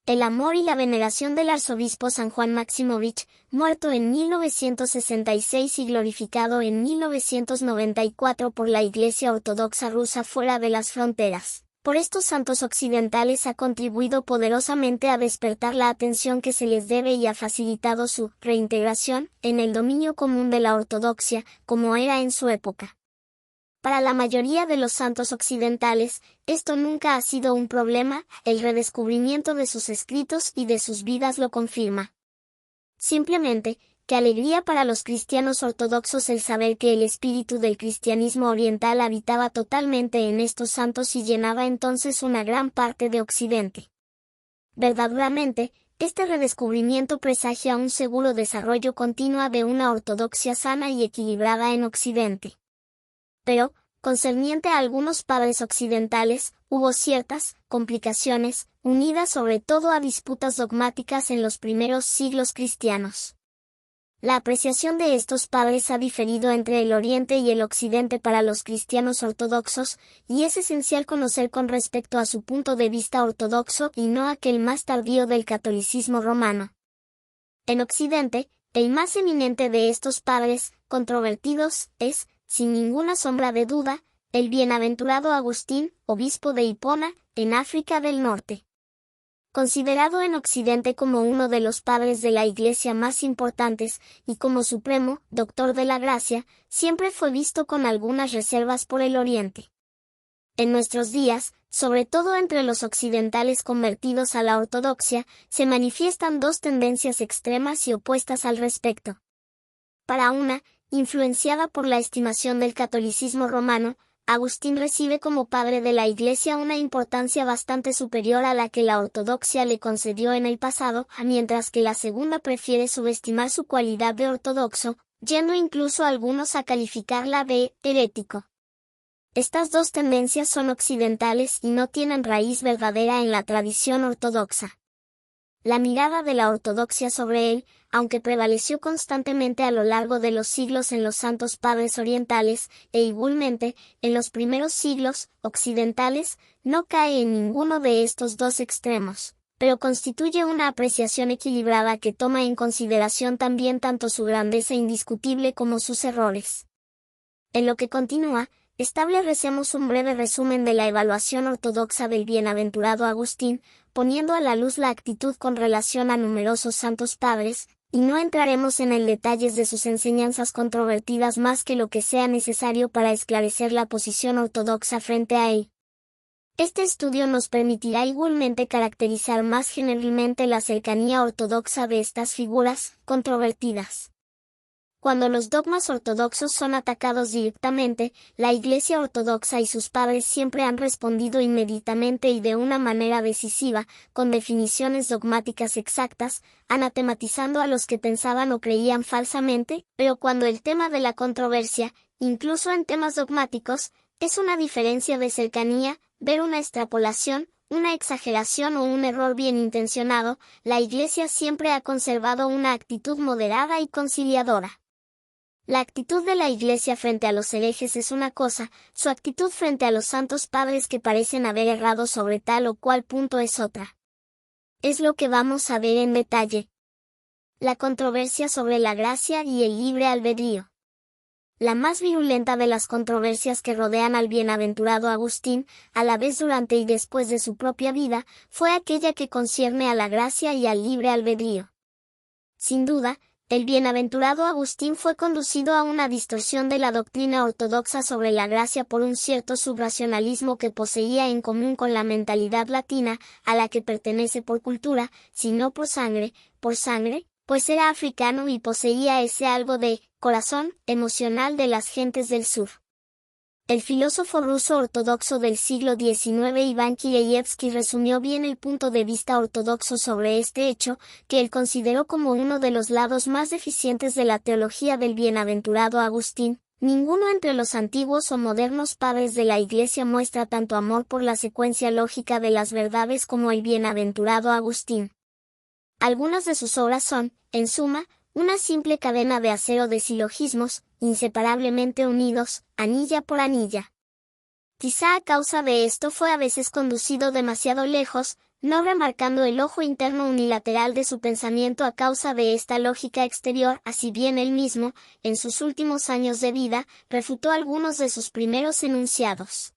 El amor y la veneración del arzobispo San Juan Maximovich, muerto en 1966 y glorificado en 1994 por la Iglesia Ortodoxa rusa fuera de las fronteras, por estos santos occidentales ha contribuido poderosamente a despertar la atención que se les debe y ha facilitado su reintegración en el dominio común de la ortodoxia, como era en su época. Para la mayoría de los santos occidentales, esto nunca ha sido un problema, el redescubrimiento de sus escritos y de sus vidas lo confirma. Simplemente, qué alegría para los cristianos ortodoxos el saber que el espíritu del cristianismo oriental habitaba totalmente en estos santos y llenaba entonces una gran parte de Occidente. Verdaderamente, este redescubrimiento presagia un seguro desarrollo continuo de una ortodoxia sana y equilibrada en Occidente. Pero, concerniente a algunos padres occidentales, hubo ciertas complicaciones, unidas sobre todo a disputas dogmáticas en los primeros siglos cristianos. La apreciación de estos padres ha diferido entre el Oriente y el Occidente para los cristianos ortodoxos, y es esencial conocer con respecto a su punto de vista ortodoxo y no aquel más tardío del catolicismo romano. En Occidente, el más eminente de estos padres controvertidos es, sin ninguna sombra de duda, el bienaventurado Agustín, obispo de Hipona, en África del Norte. Considerado en Occidente como uno de los padres de la Iglesia más importantes, y como supremo doctor de la gracia, siempre fue visto con algunas reservas por el Oriente. En nuestros días, sobre todo entre los occidentales convertidos a la ortodoxia, se manifiestan dos tendencias extremas y opuestas al respecto. Para una, influenciada por la estimación del catolicismo romano, Agustín recibe como padre de la Iglesia una importancia bastante superior a la que la ortodoxia le concedió en el pasado, mientras que la segunda prefiere subestimar su cualidad de ortodoxo, yendo incluso algunos a calificarla de herético. Estas dos tendencias son occidentales y no tienen raíz verdadera en la tradición ortodoxa. La mirada de la ortodoxia sobre él, aunque prevaleció constantemente a lo largo de los siglos en los santos padres orientales, e igualmente, en los primeros siglos occidentales, no cae en ninguno de estos dos extremos, pero constituye una apreciación equilibrada que toma en consideración también tanto su grandeza indiscutible como sus errores. En lo que continúa, establecemos un breve resumen de la evaluación ortodoxa del bienaventurado Agustín, poniendo a la luz la actitud con relación a numerosos santos padres, y no entraremos en el detalles de sus enseñanzas controvertidas más que lo que sea necesario para esclarecer la posición ortodoxa frente a él. Este estudio nos permitirá igualmente caracterizar más generalmente la cercanía ortodoxa de estas figuras controvertidas. Cuando los dogmas ortodoxos son atacados directamente, la Iglesia ortodoxa y sus padres siempre han respondido inmediatamente y de una manera decisiva, con definiciones dogmáticas exactas, anatematizando a los que pensaban o creían falsamente, pero cuando el tema de la controversia, incluso en temas dogmáticos, es una diferencia de cercanía, ver una extrapolación, una exageración o un error bien intencionado, la Iglesia siempre ha conservado una actitud moderada y conciliadora. La actitud de la Iglesia frente a los herejes es una cosa, su actitud frente a los santos padres que parecen haber errado sobre tal o cual punto es otra. Es lo que vamos a ver en detalle. La controversia sobre la gracia y el libre albedrío. La más virulenta de las controversias que rodean al bienaventurado Agustín, a la vez durante y después de su propia vida, fue aquella que concierne a la gracia y al libre albedrío. Sin duda, el bienaventurado Agustín fue conducido a una distorsión de la doctrina ortodoxa sobre la gracia por un cierto subracionalismo que poseía en común con la mentalidad latina, a la que pertenece por cultura, si no por sangre, pues era africano y poseía ese algo de corazón emocional de las gentes del sur. El filósofo ruso ortodoxo del siglo XIX Iván Kireyevsky resumió bien el punto de vista ortodoxo sobre este hecho, que él consideró como uno de los lados más deficientes de la teología del bienaventurado Agustín. Ninguno entre los antiguos o modernos padres de la Iglesia muestra tanto amor por la secuencia lógica de las verdades como el bienaventurado Agustín. Algunas de sus obras son, en suma, una simple cadena de acero de silogismos, inseparablemente unidos, anilla por anilla. Quizá a causa de esto fue a veces conducido demasiado lejos, no remarcando el ojo interno unilateral de su pensamiento a causa de esta lógica exterior, así bien él mismo, en sus últimos años de vida, refutó algunos de sus primeros enunciados.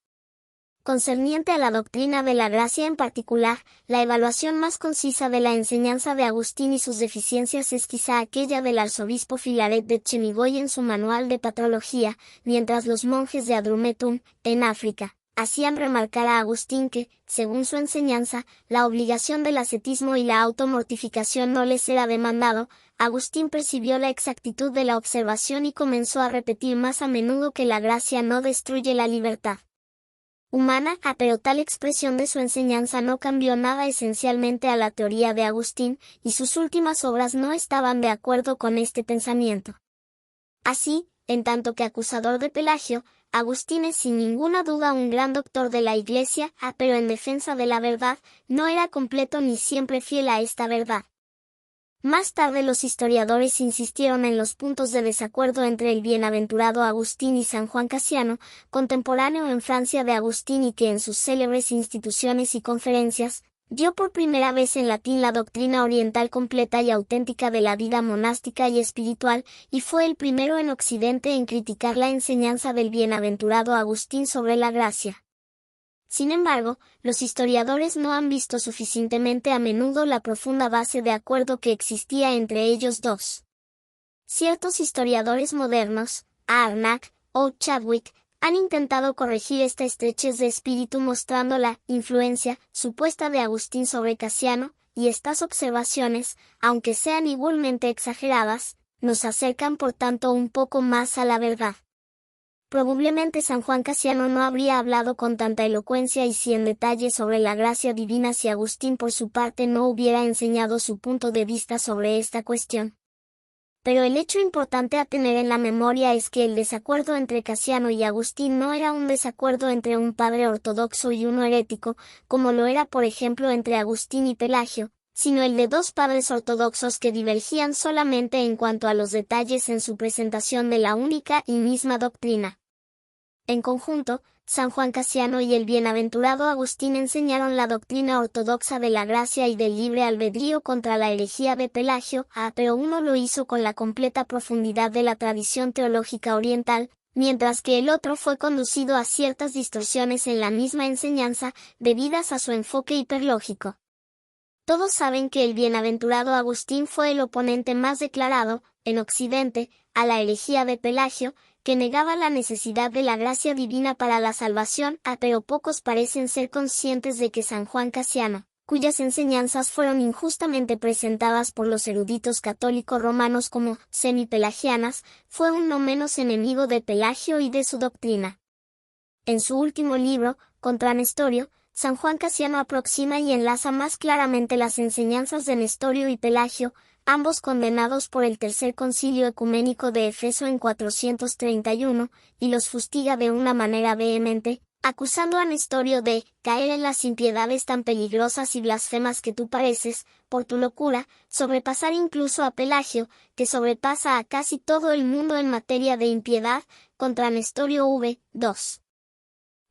Concerniente a la doctrina de la gracia en particular, la evaluación más concisa de la enseñanza de Agustín y sus deficiencias es quizá aquella del arzobispo Filaret de Chemigoy en su manual de patrología, mientras los monjes de Adrumetum, en África, hacían remarcar a Agustín que, según su enseñanza, la obligación del ascetismo y la automortificación no les era demandado. Agustín percibió la exactitud de la observación y comenzó a repetir más a menudo que la gracia no destruye la libertad humana, pero tal expresión de su enseñanza no cambió nada esencialmente a la teoría de Agustín, y sus últimas obras no estaban de acuerdo con este pensamiento. Así, en tanto que acusador de Pelagio, Agustín es sin ninguna duda un gran doctor de la Iglesia, pero en defensa de la verdad, no era completo ni siempre fiel a esta verdad. Más tarde los historiadores insistieron en los puntos de desacuerdo entre el bienaventurado Agustín y San Juan Casiano, contemporáneo en Francia de Agustín y que en sus célebres instituciones y conferencias, dio por primera vez en latín la doctrina oriental completa y auténtica de la vida monástica y espiritual, y fue el primero en Occidente en criticar la enseñanza del bienaventurado Agustín sobre la gracia. Sin embargo, los historiadores no han visto suficientemente a menudo la profunda base de acuerdo que existía entre ellos dos. Ciertos historiadores modernos, Arnach o Chadwick, han intentado corregir esta estrechez de espíritu mostrando la influencia supuesta de Agustín sobre Casiano, y estas observaciones, aunque sean igualmente exageradas, nos acercan por tanto un poco más a la verdad. Probablemente San Juan Casiano no habría hablado con tanta elocuencia y en detalle sobre la gracia divina si Agustín por su parte no hubiera enseñado su punto de vista sobre esta cuestión. Pero el hecho importante a tener en la memoria es que el desacuerdo entre Casiano y Agustín no era un desacuerdo entre un padre ortodoxo y uno herético, como lo era por ejemplo entre Agustín y Pelagio, sino el de dos padres ortodoxos que divergían solamente en cuanto a los detalles en su presentación de la única y misma doctrina. En conjunto, San Juan Casiano y el bienaventurado Agustín enseñaron la doctrina ortodoxa de la gracia y del libre albedrío contra la herejía de Pelagio, pero uno lo hizo con la completa profundidad de la tradición teológica oriental, mientras que el otro fue conducido a ciertas distorsiones en la misma enseñanza, debidas a su enfoque hiperlógico. Todos saben que el bienaventurado Agustín fue el oponente más declarado, en Occidente, a la herejía de Pelagio, que negaba la necesidad de la gracia divina para la salvación, pero pocos parecen ser conscientes de que San Juan Casiano, cuyas enseñanzas fueron injustamente presentadas por los eruditos católicos romanos como semipelagianas, fue un no menos enemigo de Pelagio y de su doctrina. En su último libro, Contra Nestorio, San Juan Casiano aproxima y enlaza más claramente las enseñanzas de Nestorio y Pelagio, ambos condenados por el Tercer Concilio Ecuménico de Efeso en 431, y los fustiga de una manera vehemente, acusando a Nestorio de caer en las impiedades tan peligrosas y blasfemas que tú pareces, por tu locura, sobrepasar incluso a Pelagio, que sobrepasa a casi todo el mundo en materia de impiedad, contra Nestorio v. 2.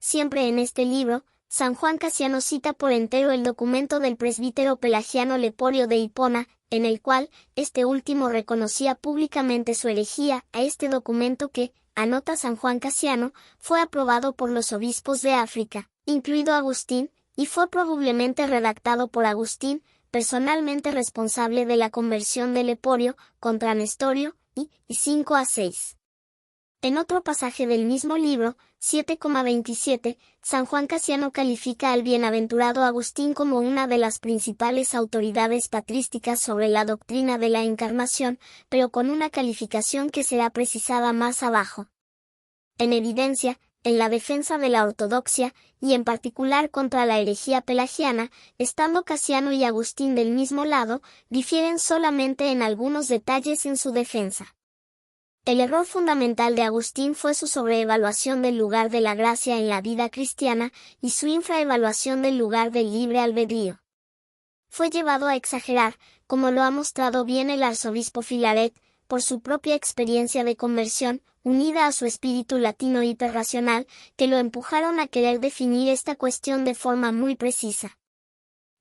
Siempre en este libro, San Juan Casiano cita por entero el documento del presbítero pelagiano Leporio de Hipona, en el cual, este último reconocía públicamente su herejía. A este documento que, anota San Juan Casiano, fue aprobado por los obispos de África, incluido Agustín, y fue probablemente redactado por Agustín, personalmente responsable de la conversión de Leporio, contra Nestorio, y 5-6. En otro pasaje del mismo libro, 7,27, San Juan Casiano califica al bienaventurado Agustín como una de las principales autoridades patrísticas sobre la doctrina de la encarnación, pero con una calificación que será precisada más abajo. En evidencia, en la defensa de la ortodoxia, y en particular contra la herejía pelagiana, estando Casiano y Agustín del mismo lado, difieren solamente en algunos detalles en su defensa. El error fundamental de Agustín fue su sobreevaluación del lugar de la gracia en la vida cristiana y su infraevaluación del lugar del libre albedrío. Fue llevado a exagerar, como lo ha mostrado bien el arzobispo Filaret, por su propia experiencia de conversión, unida a su espíritu latino hiperracional, que lo empujaron a querer definir esta cuestión de forma muy precisa.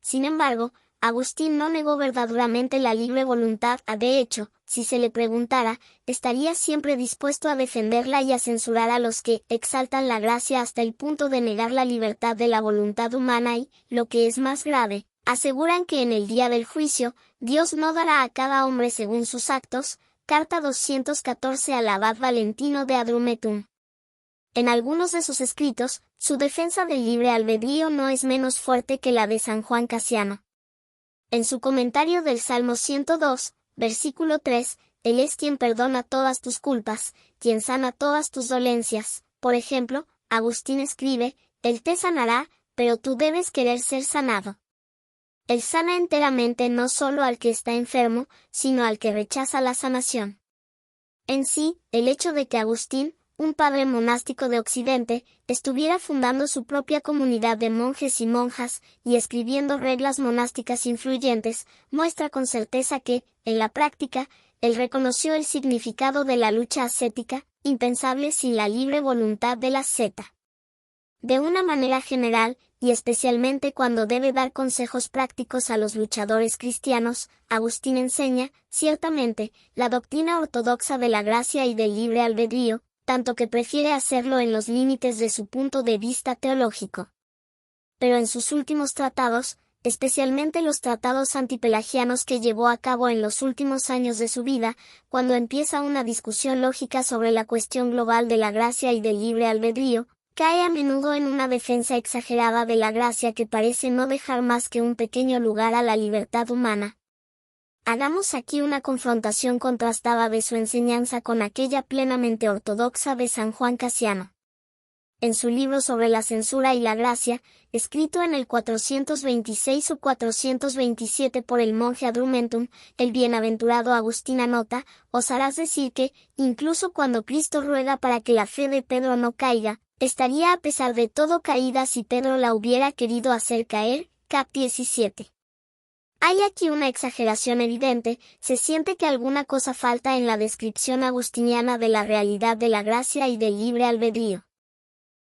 Sin embargo, Agustín no negó verdaderamente la libre voluntad. De hecho, si se le preguntara, estaría siempre dispuesto a defenderla y a censurar a los que exaltan la gracia hasta el punto de negar la libertad de la voluntad humana y, lo que es más grave, aseguran que en el día del juicio, Dios no dará a cada hombre según sus actos. Carta 214 al abad Valentino de Adrumetum. En algunos de sus escritos, su defensa del libre albedrío no es menos fuerte que la de San Juan Casiano. En su comentario del Salmo 102, versículo 3, Él es quien perdona todas tus culpas, quien sana todas tus dolencias. Por ejemplo, Agustín escribe, Él te sanará, pero tú debes querer ser sanado. Él sana enteramente no solo al que está enfermo, sino al que rechaza la sanación. En sí, el hecho de que Agustín, un padre monástico de Occidente, estuviera fundando su propia comunidad de monjes y monjas, y escribiendo reglas monásticas influyentes, muestra con certeza que, en la práctica, él reconoció el significado de la lucha ascética, impensable sin la libre voluntad del asceta. De una manera general, y especialmente cuando debe dar consejos prácticos a los luchadores cristianos, Agustín enseña, ciertamente, la doctrina ortodoxa de la gracia y del libre albedrío, tanto que prefiere hacerlo en los límites de su punto de vista teológico. Pero en sus últimos tratados, especialmente los tratados antipelagianos que llevó a cabo en los últimos años de su vida, cuando empieza una discusión lógica sobre la cuestión global de la gracia y del libre albedrío, cae a menudo en una defensa exagerada de la gracia que parece no dejar más que un pequeño lugar a la libertad humana. Hagamos aquí una confrontación contrastada de su enseñanza con aquella plenamente ortodoxa de San Juan Casiano. En su libro sobre la censura y la gracia, escrito en el 426 o 427 por el monje Adrumentum, el bienaventurado Agustín anota, osarás decir que, incluso cuando Cristo ruega para que la fe de Pedro no caiga, estaría a pesar de todo caída si Pedro la hubiera querido hacer caer, cap 17. Hay aquí una exageración evidente, se siente que alguna cosa falta en la descripción agustiniana de la realidad de la gracia y del libre albedrío.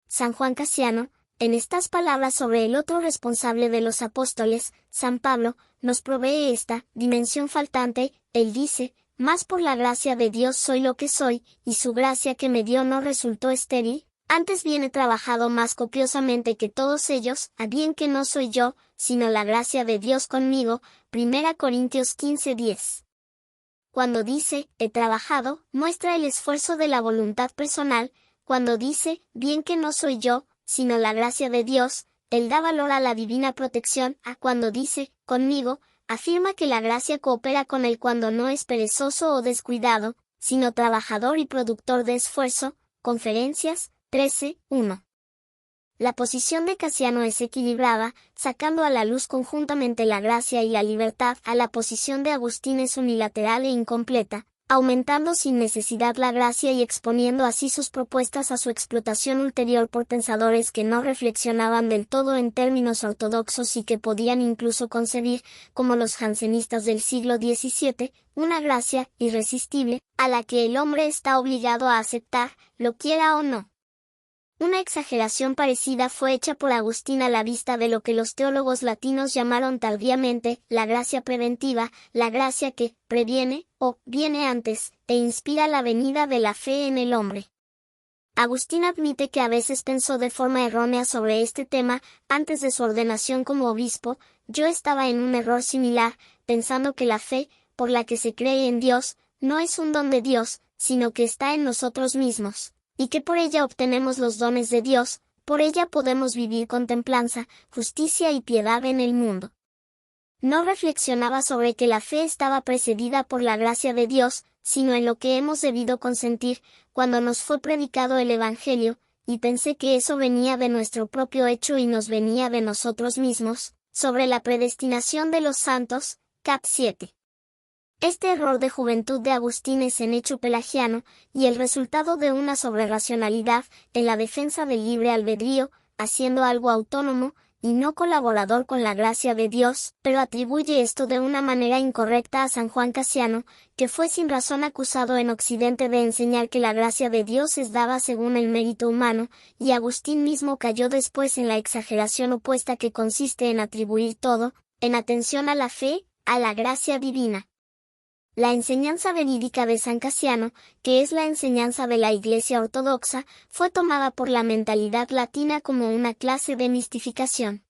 San Juan Casiano, en estas palabras sobre el otro responsable de los apóstoles, San Pablo, nos provee esta dimensión faltante. Él dice, «Mas por la gracia de Dios soy lo que soy, y su gracia que me dio no resultó estéril, antes bien he trabajado más copiosamente que todos ellos, a bien que no soy yo, sino la gracia de Dios conmigo». 1 Corintios 15:10. Cuando dice, he trabajado, muestra el esfuerzo de la voluntad personal. Cuando dice, bien que no soy yo, sino la gracia de Dios, él da valor a la divina protección. Cuando dice, conmigo, afirma que la gracia coopera con él cuando no es perezoso o descuidado, sino trabajador y productor de esfuerzo. Conferencias 13:1. La posición de Casiano es equilibrada, sacando a la luz conjuntamente la gracia y la libertad. A la posición de Agustín es unilateral e incompleta, aumentando sin necesidad la gracia y exponiendo así sus propuestas a su explotación ulterior por pensadores que no reflexionaban del todo en términos ortodoxos y que podían incluso concebir, como los jansenistas del siglo XVII, una gracia irresistible, a la que el hombre está obligado a aceptar, lo quiera o no. Una exageración parecida fue hecha por Agustín a la vista de lo que los teólogos latinos llamaron tardíamente la gracia preventiva, la gracia que previene, o viene antes, e inspira la venida de la fe en el hombre. Agustín admite que a veces pensó de forma errónea sobre este tema. Antes de su ordenación como obispo, yo estaba en un error similar, pensando que la fe, por la que se cree en Dios, no es un don de Dios, sino que está en nosotros mismos, y que por ella obtenemos los dones de Dios, por ella podemos vivir con templanza, justicia y piedad en el mundo. No reflexionaba sobre que la fe estaba precedida por la gracia de Dios, sino en lo que hemos debido consentir, cuando nos fue predicado el Evangelio, y pensé que eso venía de nuestro propio hecho y nos venía de nosotros mismos, sobre la predestinación de los santos, cap 7. Este error de juventud de Agustín es en hecho pelagiano, y el resultado de una sobreracionalidad, en la defensa del libre albedrío, haciendo algo autónomo, y no colaborador con la gracia de Dios, pero atribuye esto de una manera incorrecta a San Juan Casiano, que fue sin razón acusado en Occidente de enseñar que la gracia de Dios es dada según el mérito humano, y Agustín mismo cayó después en la exageración opuesta que consiste en atribuir todo, en atención a la fe, a la gracia divina. La enseñanza verídica de San Casiano, que es la enseñanza de la Iglesia ortodoxa, fue tomada por la mentalidad latina como una clase de mistificación.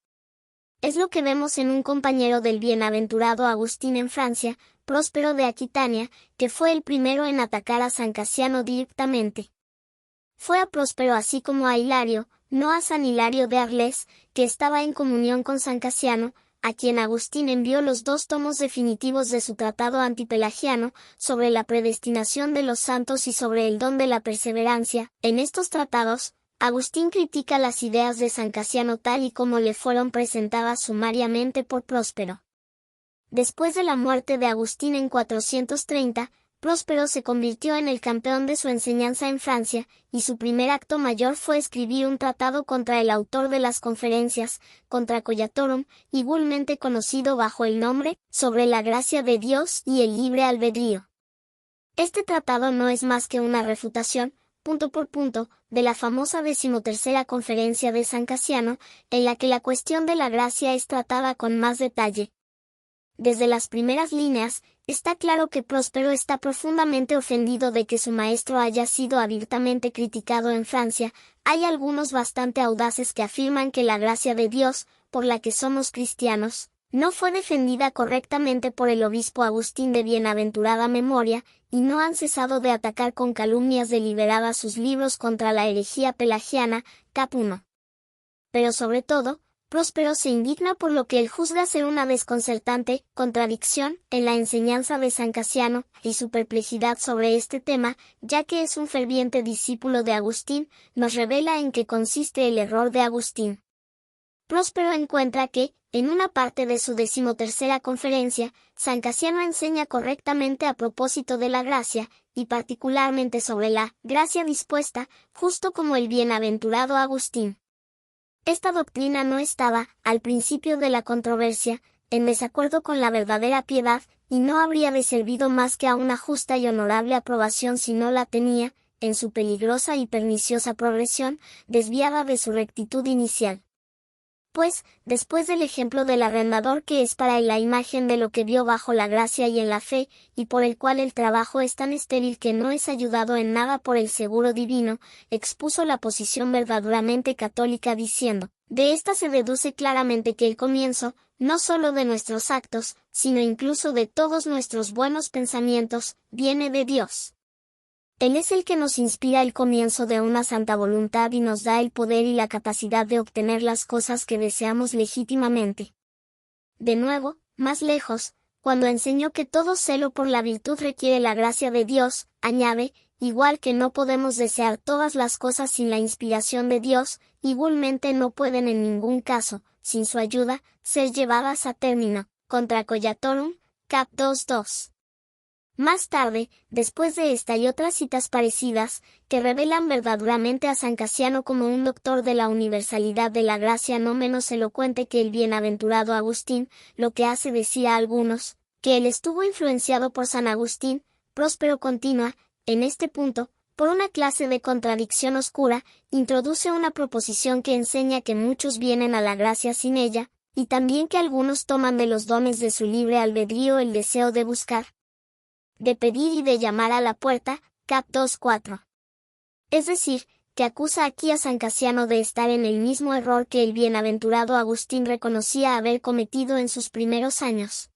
Es lo que vemos en un compañero del bienaventurado Agustín en Francia, Próspero de Aquitania, que fue el primero en atacar a San Casiano directamente. fue a Próspero así como a Hilario, no a San Hilario de Arles, que estaba en comunión con San Casiano, a quien Agustín envió los 2 tomos definitivos de su tratado antipelagiano, sobre la predestinación de los santos y sobre el don de la perseverancia. En estos tratados, Agustín critica las ideas de San Casiano tal y como le fueron presentadas sumariamente por Próspero. Después de la muerte de Agustín en 430, Próspero se convirtió en el campeón de su enseñanza en Francia, y su primer acto mayor fue escribir un tratado contra el autor de las conferencias, contra Collatorum, igualmente conocido bajo el nombre, sobre la gracia de Dios y el libre albedrío. Este tratado no es más que una refutación, punto por punto, de la famosa 13ª conferencia de San Casiano, en la que la cuestión de la gracia es tratada con más detalle. Desde las primeras líneas, está claro que Próspero está profundamente ofendido de que su maestro haya sido abiertamente criticado en Francia. Hay algunos bastante audaces que afirman que la gracia de Dios, por la que somos cristianos, no fue defendida correctamente por el obispo Agustín de bienaventurada memoria, y no han cesado de atacar con calumnias deliberadas sus libros contra la herejía pelagiana, cap. 1. Pero sobre todo, Próspero se indigna por lo que él juzga ser una desconcertante contradicción en la enseñanza de San Casiano, y su perplejidad sobre este tema, ya que es un ferviente discípulo de Agustín, nos revela en qué consiste el error de Agustín. Próspero encuentra que, en una parte de su 13ª conferencia, San Casiano enseña correctamente a propósito de la gracia, y particularmente sobre la gracia dispuesta, justo como el bienaventurado Agustín. Esta doctrina no estaba, al principio de la controversia, en desacuerdo con la verdadera piedad, y no habría de servido más que a una justa y honorable aprobación si no la tenía, en su peligrosa y perniciosa progresión, desviada de su rectitud inicial. Pues, después del ejemplo del arrendador que es para él la imagen de lo que vio bajo la gracia y en la fe, y por el cual el trabajo es tan estéril que no es ayudado en nada por el seguro divino, expuso la posición verdaderamente católica diciendo, de esta se deduce claramente que el comienzo, no solo de nuestros actos, sino incluso de todos nuestros buenos pensamientos, viene de Dios. Él es el que nos inspira el comienzo de una santa voluntad y nos da el poder y la capacidad de obtener las cosas que deseamos legítimamente. De nuevo, más lejos, cuando enseñó que todo celo por la virtud requiere la gracia de Dios, añade, igual que no podemos desear todas las cosas sin la inspiración de Dios, igualmente no pueden en ningún caso, sin su ayuda, ser llevadas a término, contra Collatorum, cap. 2.2. Más tarde, después de esta y otras citas parecidas, que revelan verdaderamente a San Casiano como un doctor de la universalidad de la gracia no menos elocuente que el bienaventurado Agustín, lo que hace decir a algunos, que él estuvo influenciado por San Agustín, Próspero continúa, en este punto, por una clase de contradicción oscura, introduce una proposición que enseña que muchos vienen a la gracia sin ella, y también que algunos toman de los dones de su libre albedrío el deseo de buscar, de pedir y de llamar a la puerta, cap. 2.4. Es decir, que acusa aquí a San Casiano de estar en el mismo error que el bienaventurado Agustín reconocía haber cometido en sus primeros años.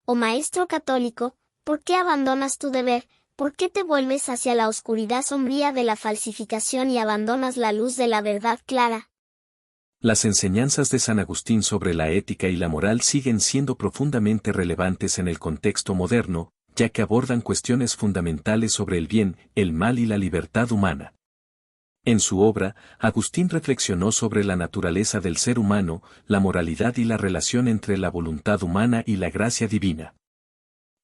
Oh maestro católico, ¿por qué abandonas tu deber? ¿Por qué te vuelves hacia la oscuridad sombría de la falsificación y abandonas la luz de la verdad clara? Las enseñanzas de San Agustín sobre la ética y la moral siguen siendo profundamente relevantes en el contexto moderno, ya que abordan cuestiones fundamentales sobre el bien, el mal y la libertad humana. En su obra, Agustín reflexionó sobre la naturaleza del ser humano, la moralidad y la relación entre la voluntad humana y la gracia divina.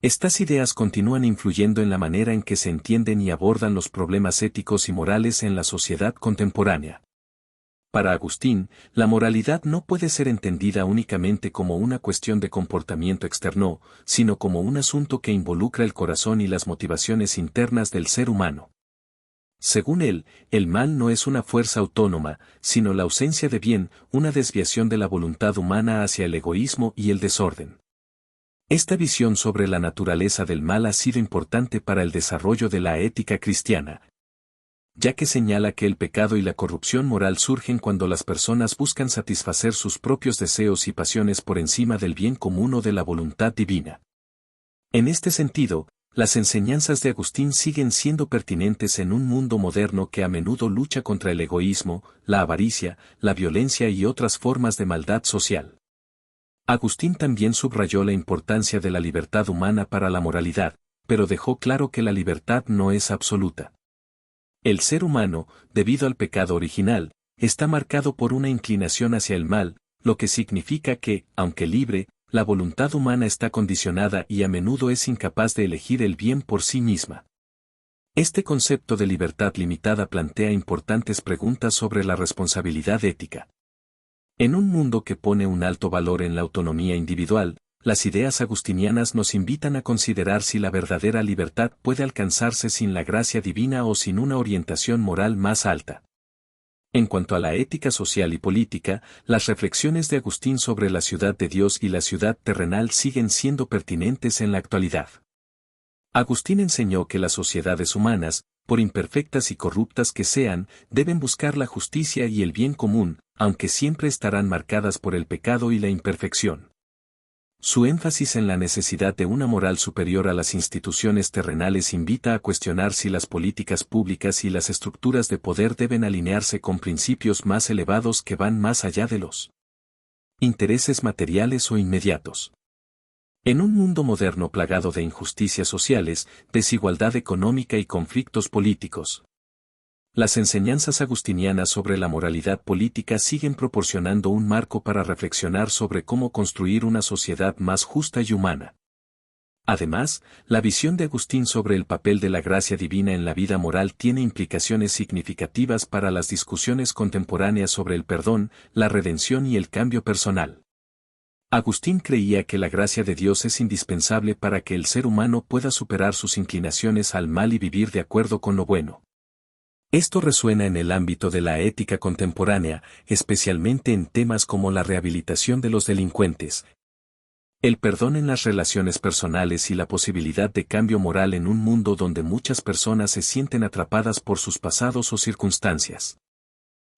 Estas ideas continúan influyendo en la manera en que se entienden y abordan los problemas éticos y morales en la sociedad contemporánea. Para Agustín, la moralidad no puede ser entendida únicamente como una cuestión de comportamiento externo, sino como un asunto que involucra el corazón y las motivaciones internas del ser humano. Según él, el mal no es una fuerza autónoma, sino la ausencia de bien, una desviación de la voluntad humana hacia el egoísmo y el desorden. Esta visión sobre la naturaleza del mal ha sido importante para el desarrollo de la ética cristiana, ya que señala que el pecado y la corrupción moral surgen cuando las personas buscan satisfacer sus propios deseos y pasiones por encima del bien común o de la voluntad divina. En este sentido, las enseñanzas de Agustín siguen siendo pertinentes en un mundo moderno que a menudo lucha contra el egoísmo, la avaricia, la violencia y otras formas de maldad social. Agustín también subrayó la importancia de la libertad humana para la moralidad, pero dejó claro que la libertad no es absoluta. El ser humano, debido al pecado original, está marcado por una inclinación hacia el mal, lo que significa que, aunque libre, la voluntad humana está condicionada y a menudo es incapaz de elegir el bien por sí misma. Este concepto de libertad limitada plantea importantes preguntas sobre la responsabilidad ética. En un mundo que pone un alto valor en la autonomía individual, las ideas agustinianas nos invitan a considerar si la verdadera libertad puede alcanzarse sin la gracia divina o sin una orientación moral más alta. En cuanto a la ética social y política, las reflexiones de Agustín sobre la ciudad de Dios y la ciudad terrenal siguen siendo pertinentes en la actualidad. Agustín enseñó que las sociedades humanas, por imperfectas y corruptas que sean, deben buscar la justicia y el bien común, aunque siempre estarán marcadas por el pecado y la imperfección. Su énfasis en la necesidad de una moral superior a las instituciones terrenales invita a cuestionar si las políticas públicas y las estructuras de poder deben alinearse con principios más elevados que van más allá de los intereses materiales o inmediatos. En un mundo moderno plagado de injusticias sociales, desigualdad económica y conflictos políticos, las enseñanzas agustinianas sobre la moralidad política siguen proporcionando un marco para reflexionar sobre cómo construir una sociedad más justa y humana. Además, la visión de Agustín sobre el papel de la gracia divina en la vida moral tiene implicaciones significativas para las discusiones contemporáneas sobre el perdón, la redención y el cambio personal. Agustín creía que la gracia de Dios es indispensable para que el ser humano pueda superar sus inclinaciones al mal y vivir de acuerdo con lo bueno. Esto resuena en el ámbito de la ética contemporánea, especialmente en temas como la rehabilitación de los delincuentes, el perdón en las relaciones personales y la posibilidad de cambio moral en un mundo donde muchas personas se sienten atrapadas por sus pasados o circunstancias.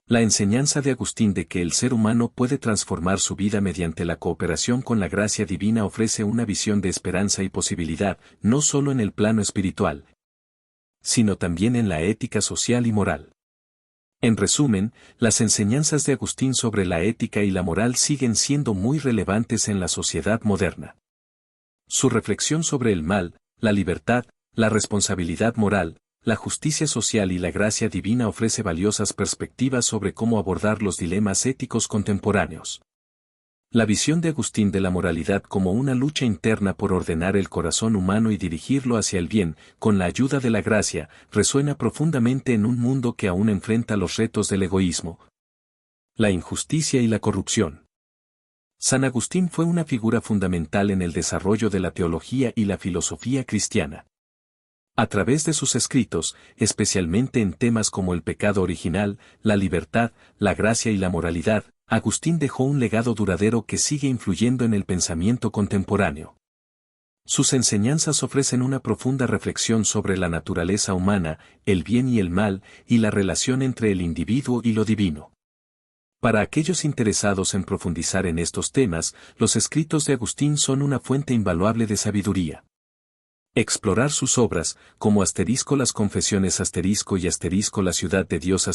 La enseñanza de Agustín de que el ser humano puede transformar su vida mediante la cooperación con la gracia divina ofrece una visión de esperanza y posibilidad, no solo en el plano espiritual, sino también en la ética social y moral. En resumen, las enseñanzas de Agustín sobre la ética y la moral siguen siendo muy relevantes en la sociedad moderna. Su reflexión sobre el mal, la libertad, la responsabilidad moral, la justicia social y la gracia divina ofrece valiosas perspectivas sobre cómo abordar los dilemas éticos contemporáneos. La visión de Agustín de la moralidad como una lucha interna por ordenar el corazón humano y dirigirlo hacia el bien, con la ayuda de la gracia, resuena profundamente en un mundo que aún enfrenta los retos del egoísmo, la injusticia y la corrupción. San Agustín fue una figura fundamental en el desarrollo de la teología y la filosofía cristiana. A través de sus escritos, especialmente en temas como el pecado original, la libertad, la gracia y la moralidad, Agustín dejó un legado duradero que sigue influyendo en el pensamiento contemporáneo. Sus enseñanzas ofrecen una profunda reflexión sobre la naturaleza humana, el bien y el mal, y la relación entre el individuo y lo divino. Para aquellos interesados en profundizar en estos temas, los escritos de Agustín son una fuente invaluable de sabiduría. Explorar sus obras, como las confesiones y la ciudad de Dios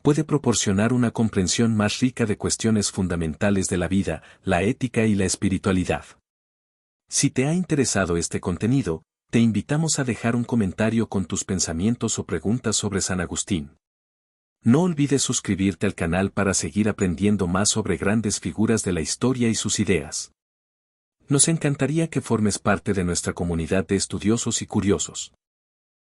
puede proporcionar una comprensión más rica de cuestiones fundamentales de la vida, la ética y la espiritualidad. Si te ha interesado este contenido, te invitamos a dejar un comentario con tus pensamientos o preguntas sobre San Agustín. No olvides suscribirte al canal para seguir aprendiendo más sobre grandes figuras de la historia y sus ideas. Nos encantaría que formes parte de nuestra comunidad de estudiosos y curiosos.